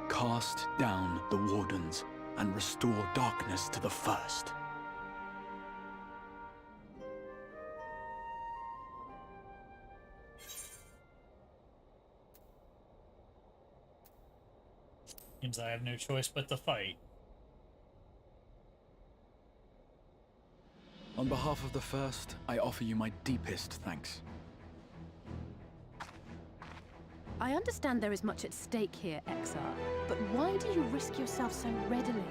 Cast down the Wardens and restore darkness to the first. Seems I have no choice but to fight. On behalf of the first, I offer you my deepest thanks. I understand there is much at stake here, Exar, but why do you risk yourself so readily?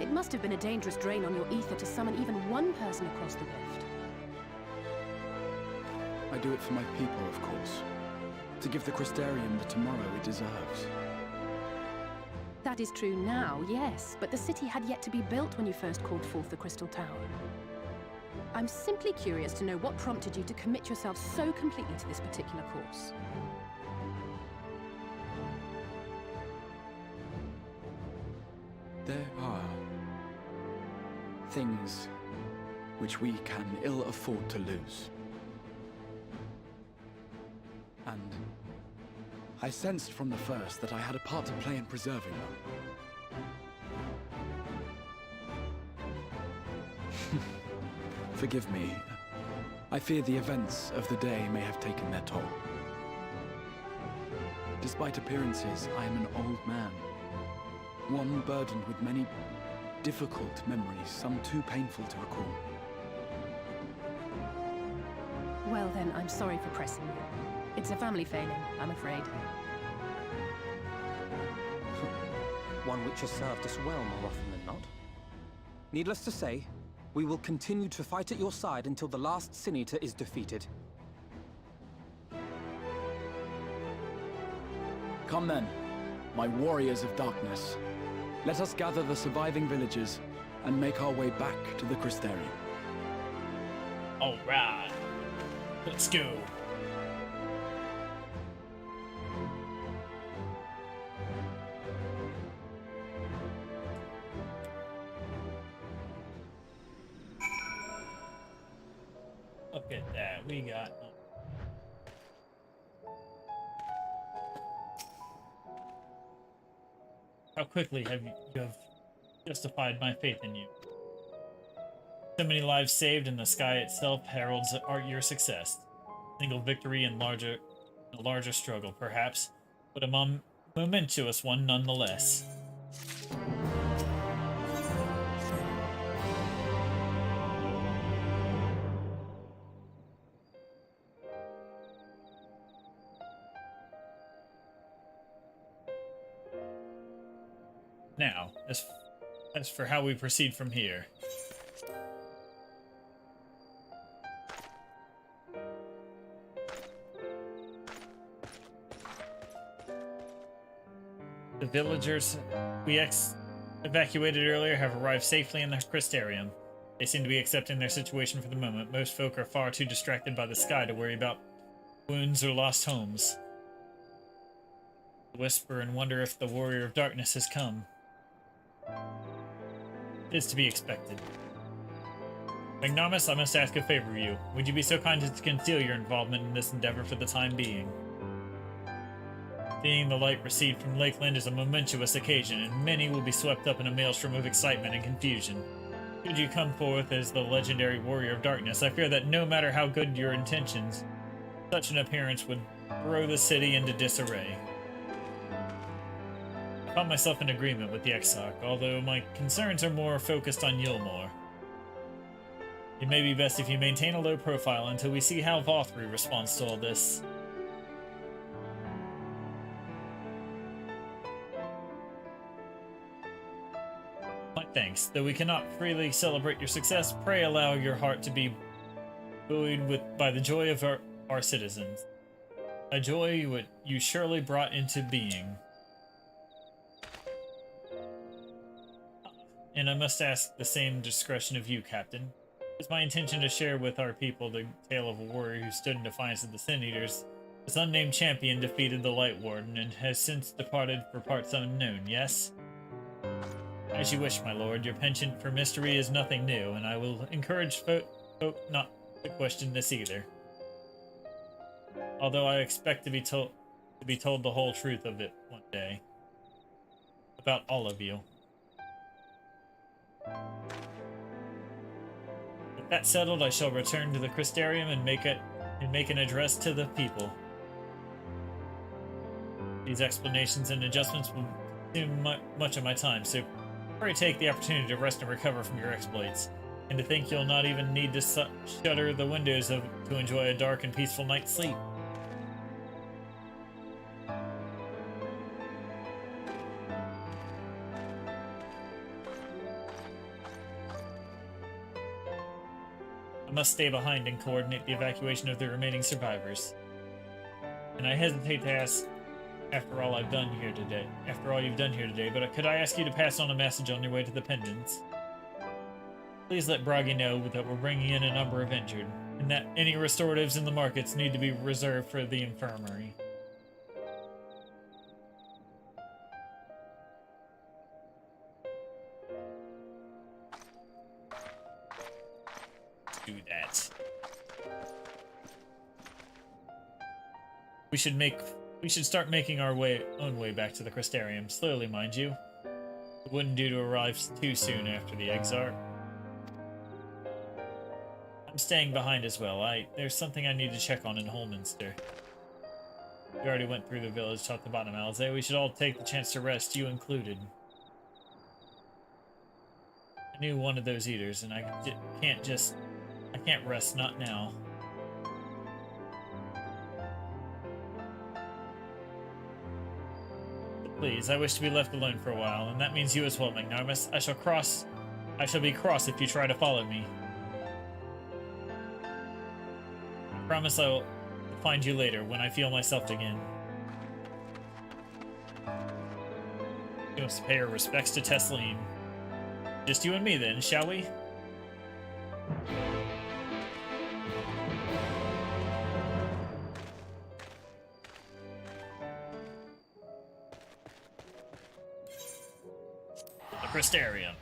It must have been a dangerous drain on your ether to summon even one person across the rift. I do it for my people, of course. To give the Crystarium the tomorrow it deserves. That is true now, yes, but the city had yet to be built when you first called forth the Crystal Tower. I'm simply curious to know what prompted you to commit yourself so completely to this particular course. There are things which we can ill afford to lose. And I sensed from the first that I had a part to play in preserving them. Forgive me. I fear the events of the day may have taken their toll. Despite appearances, I am an old man. One burdened with many difficult memories, some too painful to recall. Well then, I'm sorry for pressing you. It's a family failing, I'm afraid. One which has served us well more often than not. Needless to say, we will continue to fight at your side until the last Sin Eater is defeated. Come then, my warriors of darkness. Let us gather the surviving villagers and make our way back to the Crystarium. Alright. Let's go. How quickly you have justified my faith in you. So many lives saved, and the sky itself heralds your success. Single victory in a larger struggle, perhaps, but a momentous one nonetheless. Now, as for how we proceed from here. The villagers we evacuated earlier have arrived safely in the Crystarium. They seem to be accepting their situation for the moment. Most folk are far too distracted by the sky to worry about wounds or lost homes. Whisper and wonder if the Warrior of Darkness has come. It is to be expected. Magnarmus, I must ask a favor of you. Would you be so kind as to conceal your involvement in this endeavor for the time being? Seeing the light recede from Lakeland is a momentous occasion, and many will be swept up in a maelstrom of excitement and confusion. Should you come forth as the legendary Warrior of Darkness, I fear that no matter how good your intentions, such an appearance would throw the city into disarray. I found myself in agreement with the Exarch, although my concerns are more focused on Yulmore. It may be best if you maintain a low profile until we see how Vothri responds to all this. My thanks. Though we cannot freely celebrate your success, pray allow your heart to be buoyed by the joy of our citizens. A joy you surely brought into being. And I must ask the same discretion of you, Captain. It is my intention to share with our people the tale of a warrior who stood in defiance of the Sin Eaters. This unnamed champion defeated the Light Warden and has since departed for parts unknown, yes? As you wish, my lord. Your penchant for mystery is nothing new, and I will encourage folk not to question this either. Although I expect to be told the whole truth of it one day. About all of you. With that settled, I shall return to the Crystarium and make an address to the people. These explanations and adjustments will consume much of my time, so pray take the opportunity to rest and recover from your exploits. And to think you'll not even need to shutter the windows to enjoy a dark and peaceful night's sleep. I must stay behind and coordinate the evacuation of the remaining survivors. And I hesitate to ask after all you've done here today, but could I ask you to pass on a message on your way to the Pendants? Please let Bragi know that we're bringing in a number of injured, and that any restoratives in the markets need to be reserved for the infirmary. Do that. We should start making our own way back to the Crystarium, slowly, mind you. It wouldn't do to arrive too soon after the Exarch. I'm staying behind as well. There's something I need to check on in Holminster. We already went through the village top to bottom, Alze. We should all take the chance to rest, you included. I knew one of those eaters, and I can't rest, not now. But please, I wish to be left alone for a while, and that means you as well, Magnarmus. I shall be cross if you try to follow me. I promise I will find you later, when I feel myself again. You must pay our respects to Tesleen. Just you and me then, shall we? The Crystarium.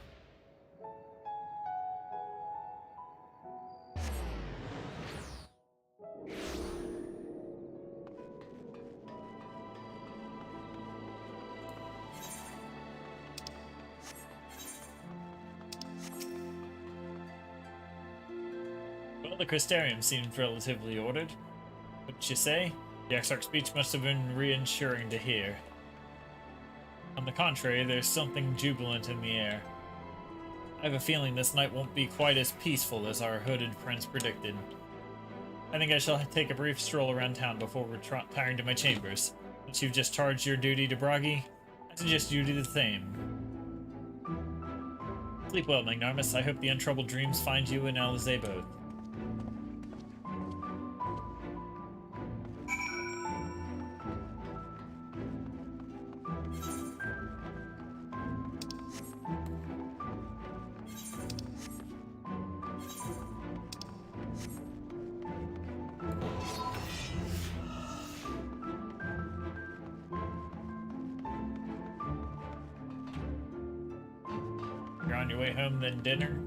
The Crystarium seemed relatively ordered. Wouldn't you say? The Exarch's speech must have been reassuring to hear. On the contrary, there's something jubilant in the air. I have a feeling this night won't be quite as peaceful as our hooded friends predicted. I think I shall take a brief stroll around town before retiring to my chambers. Since you've just charged your duty to Bragi, I suggest you do the same. Sleep well, Magnarmus. I hope the untroubled dreams find you and Alizé both. You're on your way home, then dinner?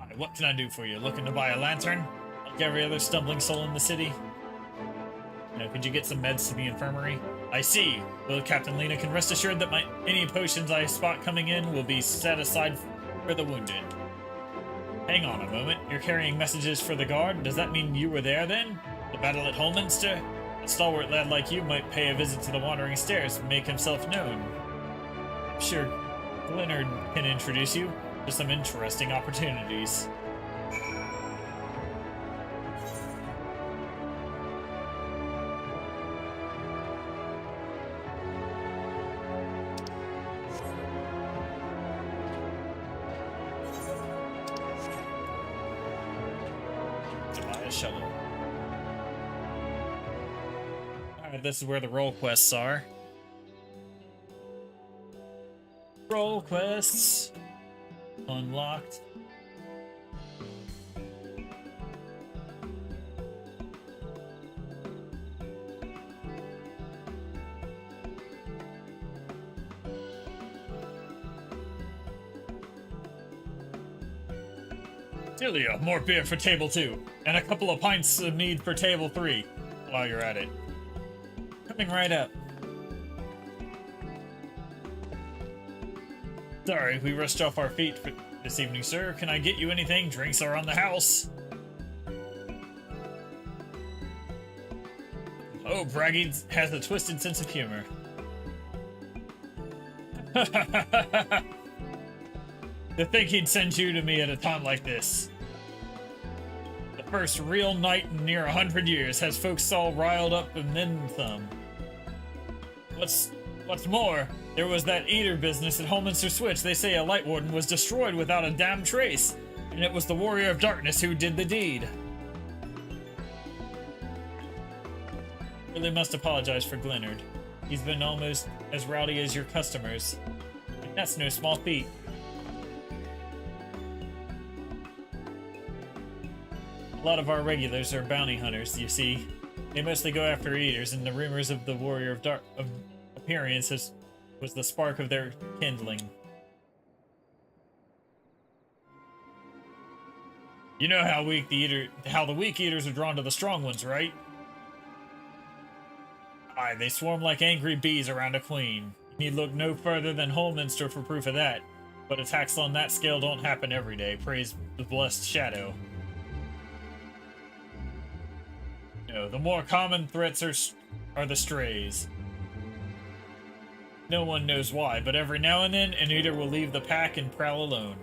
Alright, what can I do for you? Looking to buy a lantern? Like every other stumbling soul in the city? Could you get some meds to the infirmary? I see. Well, Captain Lena can rest assured that any potions I spot coming in will be set aside for the wounded. Hang on a moment. You're carrying messages for the guard? Does that mean you were there then? The battle at Holminster? A stalwart lad like you might pay a visit to the Wandering Stairs and make himself known. I'm sure Leonard can introduce you to some interesting opportunities. To buy a shovel. Alright, this is where the role quests are. Role quests unlocked. Delia, more beer for table 2, and a couple of pints of mead for table 3 while you're at it. Coming right up. Sorry, we rushed off our feet for this evening, sir. Can I get you anything? Drinks are on the house. Oh, Bragi has a twisted sense of humor. To think he'd send you to me at a time like this. The first real night in near 100 years has folks all riled up and then some. What's more, there was that eater business at Holminster Switch. They say a Light Warden was destroyed without a damn trace, and it was the Warrior of Darkness who did the deed. Really must apologize for Glennard. He's been almost as rowdy as your customers. And that's no small feat. A lot of our regulars are bounty hunters, you see. They mostly go after eaters, and the rumors of the Warrior of Dark appearance was the spark of their kindling. You know how the weak eaters are drawn to the strong ones, right? Aye, they swarm like angry bees around a queen. You need look no further than Holminster for proof of that. But attacks on that scale don't happen every day, praise the blessed Shadow. No, the more common threats are the strays. No one knows why, but every now and then, an eater will leave the pack and prowl alone.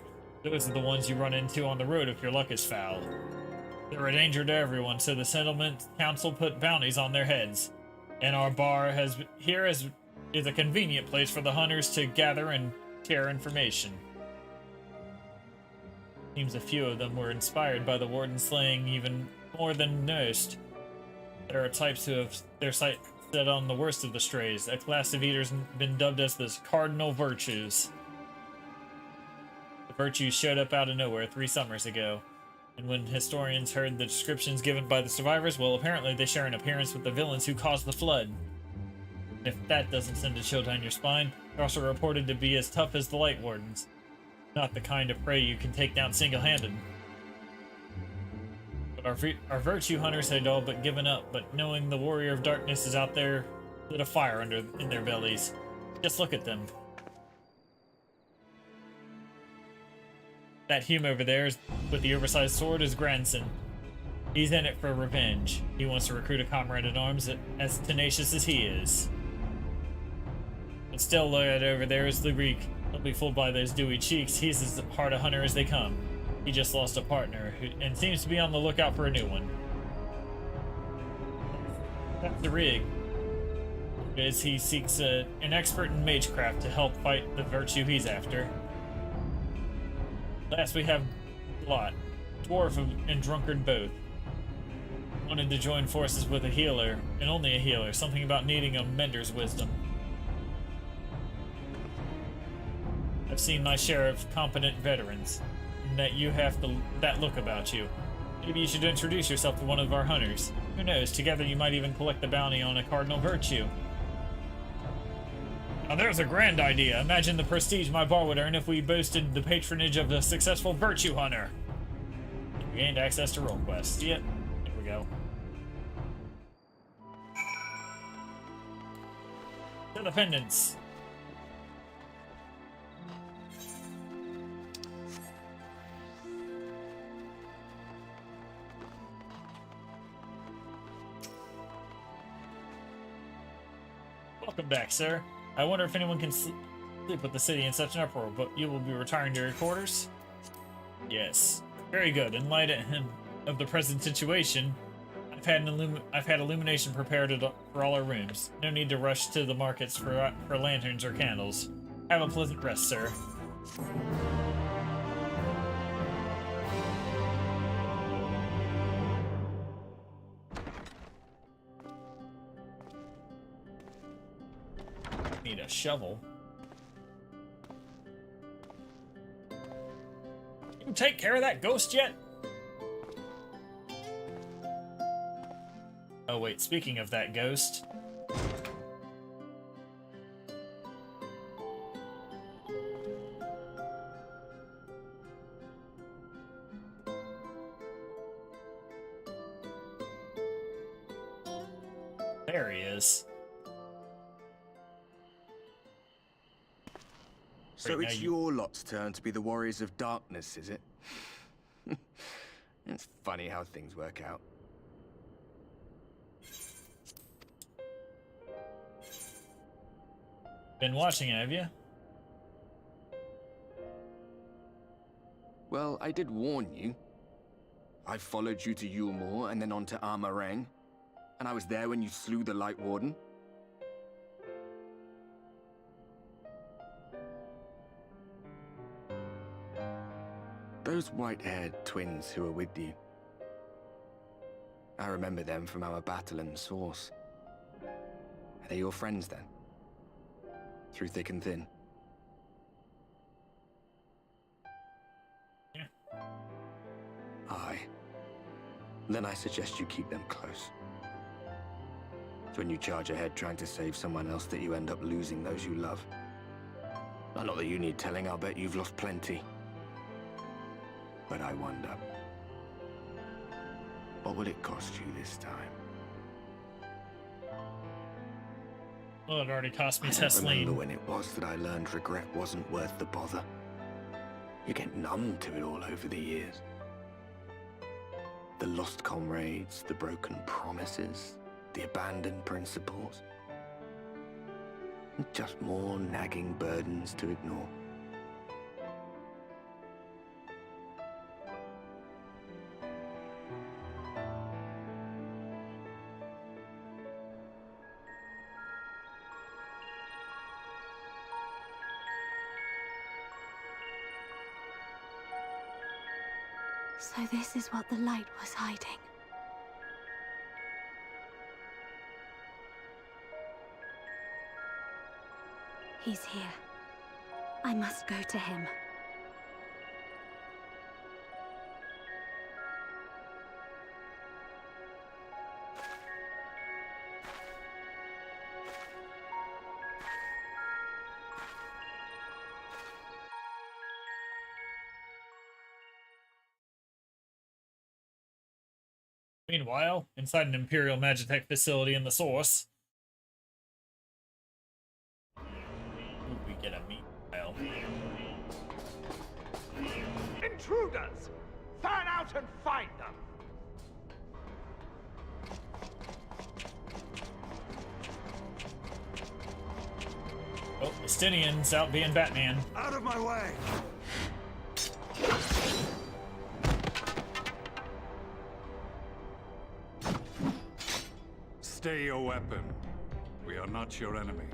Those are the ones you run into on the road if your luck is foul. They're a danger to everyone, so the settlement council put bounties on their heads. And our bar is a convenient place for the hunters to gather and share information. Seems a few of them were inspired by the warden slaying even more than most. There are types who have their sight set on the worst of the strays. A class of eaters been dubbed as the cardinal virtues. The virtues showed up out of nowhere 3 summers ago. And when historians heard the descriptions given by the survivors, well, apparently they share an appearance with the villains who caused the flood. If that doesn't send a chill down your spine, they're also reported to be as tough as the Light Wardens. Not the kind of prey you can take down single-handed. Our virtue hunters had all but given up, but knowing the Warrior of Darkness is out there, lit a fire in their bellies. Just look at them. That Hume over there with the oversized sword is grandson. He's in it for revenge. He wants to recruit a comrade at arms as tenacious as he is. But still, lad over there is Lubrique. Don't be fooled by those dewy cheeks. He's as hard a hunter as they come. He just lost a partner and seems to be on the lookout for a new one. That's the rig. As he seeks an expert in magecraft to help fight the virtue he's after. Last we have Lot, dwarf and drunkard both. Wanted to join forces with a healer, and only a healer, something about needing a mentor's wisdom. I've seen my share of competent veterans, and that you have that look about you. Maybe you should introduce yourself to one of our hunters. Who knows, together you might even collect the bounty on a cardinal virtue. Now there's a grand idea. Imagine the prestige my bar would earn if we boasted the patronage of a successful virtue hunter. We gained access to role quests. Yep, there we go. To the pendants. Welcome back, sir. I wonder if anyone can sleep with the city in such an uproar, but you will be retiring to your quarters? Yes. Very good. In light of the present situation, I've had illumination prepared for all our rooms. No need to rush to the markets for lanterns or candles. Have a pleasant rest, sir. Need a shovel. You take care of that ghost yet? Oh wait, speaking of that ghost. There he is. So it's your lot's turn to be the warriors of darkness, is it? It's funny how things work out. Been watching, have you? Well, I did warn you. I followed you to Yulmore and then on to Armarang. And I was there when you slew the Light Warden. Those white-haired twins who were with you. I remember them from our battle in the Source. Are they your friends then? Through thick and thin? Yeah. Aye. Then I suggest you keep them close. It's when you charge ahead trying to save someone else that you end up losing those you love. Not that you need telling, I'll bet you've lost plenty. But I wonder, what will it cost you this time? Well, it already cost me I don't remember Tesleen. when it was that I learned regret wasn't worth the bother. You get numb to it all over the years. The lost comrades, the broken promises, the abandoned principles. Just more nagging burdens to ignore. So this is what the light was hiding. He's here. I must go to him. Meanwhile, inside an Imperial Magitech facility in the Source. Ooh, we get a meat pile. intruders! Fan out and find them! Oh, Estinian's out being Batman. Out of my way! Stay your weapon. We are not your enemy.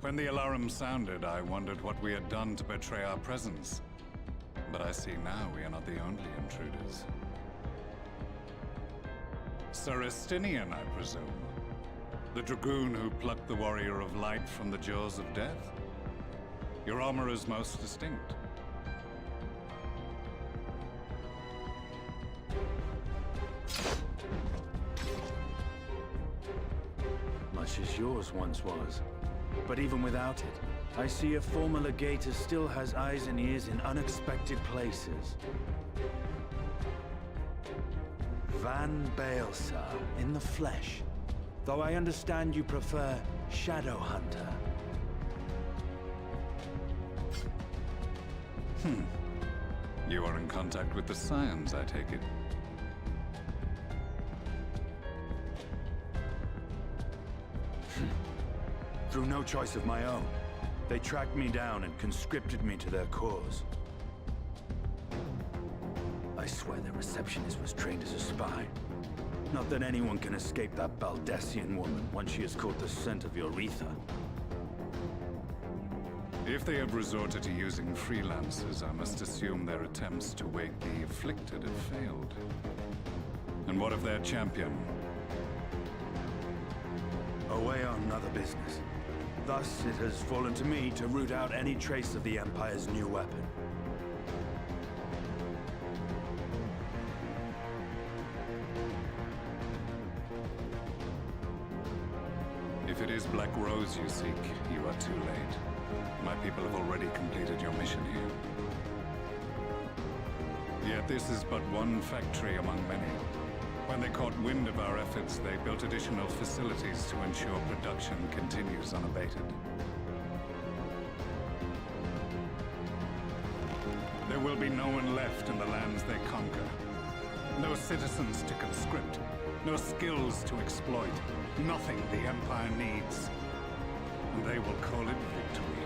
When the alarm sounded, I wondered what we had done to betray our presence. But I see now we are not the only intruders. Sir Estinian, I presume. The dragoon who plucked the warrior of light from the jaws of death? Your armor is most distinct. Much as yours once was. But even without it, I see a former legator still has eyes and ears in unexpected places. Van Baelsar, in the flesh. Though I understand you prefer Shadowhunter. You are in contact with the Scions, I take it. Through no choice of my own, they tracked me down and conscripted me to their cause. I swear the receptionist was trained as a spy. Not that anyone can escape that Baldessian woman once she has caught the scent of your ether. If they have resorted to using freelancers, I must assume their attempts to wake the afflicted have failed. And what of their champion? Away on other business. Thus, it has fallen to me to root out any trace of the Empire's new weapon. If it is Black Rose you seek, you are too late. My people have already completed your mission here. Yet this is but one factory among many. When they caught wind of our efforts, they built additional facilities to ensure production continues unabated. There will be no one left in the lands they conquer. No citizens to conscript. No skills to exploit. Nothing the Empire needs. And they will call it victory.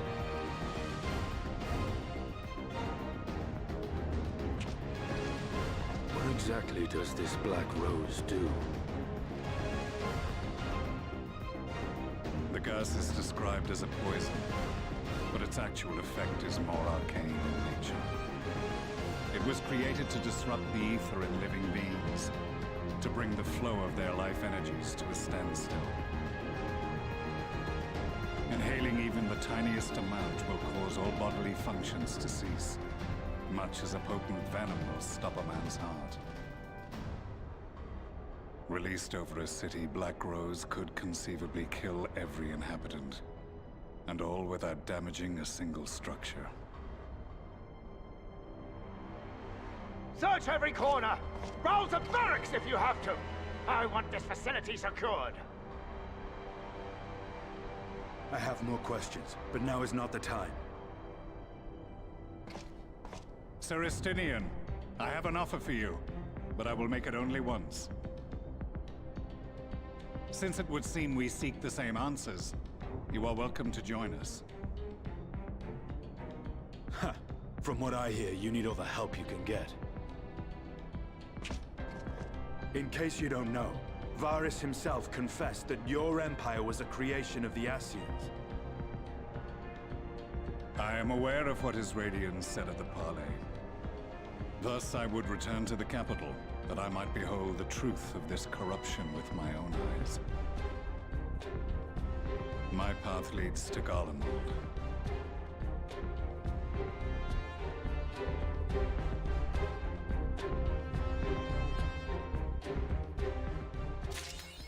What exactly does this Black Rose do? The gas is described as a poison, but its actual effect is more arcane in nature. It was created to disrupt the ether in living beings, to bring the flow of their life energies to a standstill. Inhaling even the tiniest amount will cause all bodily functions to cease, much as a potent venom will stop a man's heart. Released over a city, Black Rose could conceivably kill every inhabitant, and all without damaging a single structure. Search every corner! Rouse the barracks if you have to! I want this facility secured! I have more questions, but now is not the time. Sir Estinian, I have an offer for you, but I will make it only once. Since it would seem we seek the same answers, you are welcome to join us. Ha! From what I hear, you need all the help you can get. In case you don't know, Varys himself confessed that your empire was a creation of the Ascians. I am aware of what his Radiance said at the parley. Thus I would return to the capital, that I might behold the truth of this corruption with my own eyes. My path leads to Garlemald.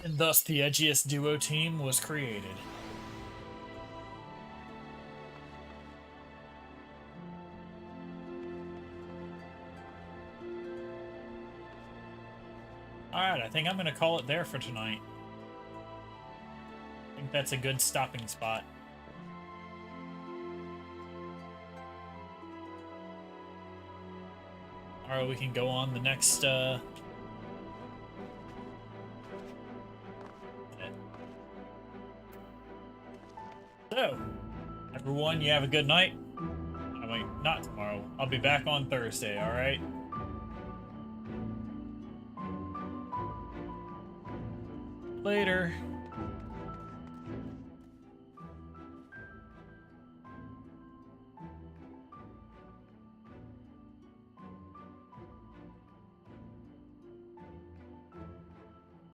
And thus the edgiest duo team was created. Alright, I think think I'm gonna call it there for tonight. I think that's a good stopping spot. Alright, we can go on the next, So, everyone, you have a good night. I mean, not tomorrow. I'll be back on Thursday, alright? Later.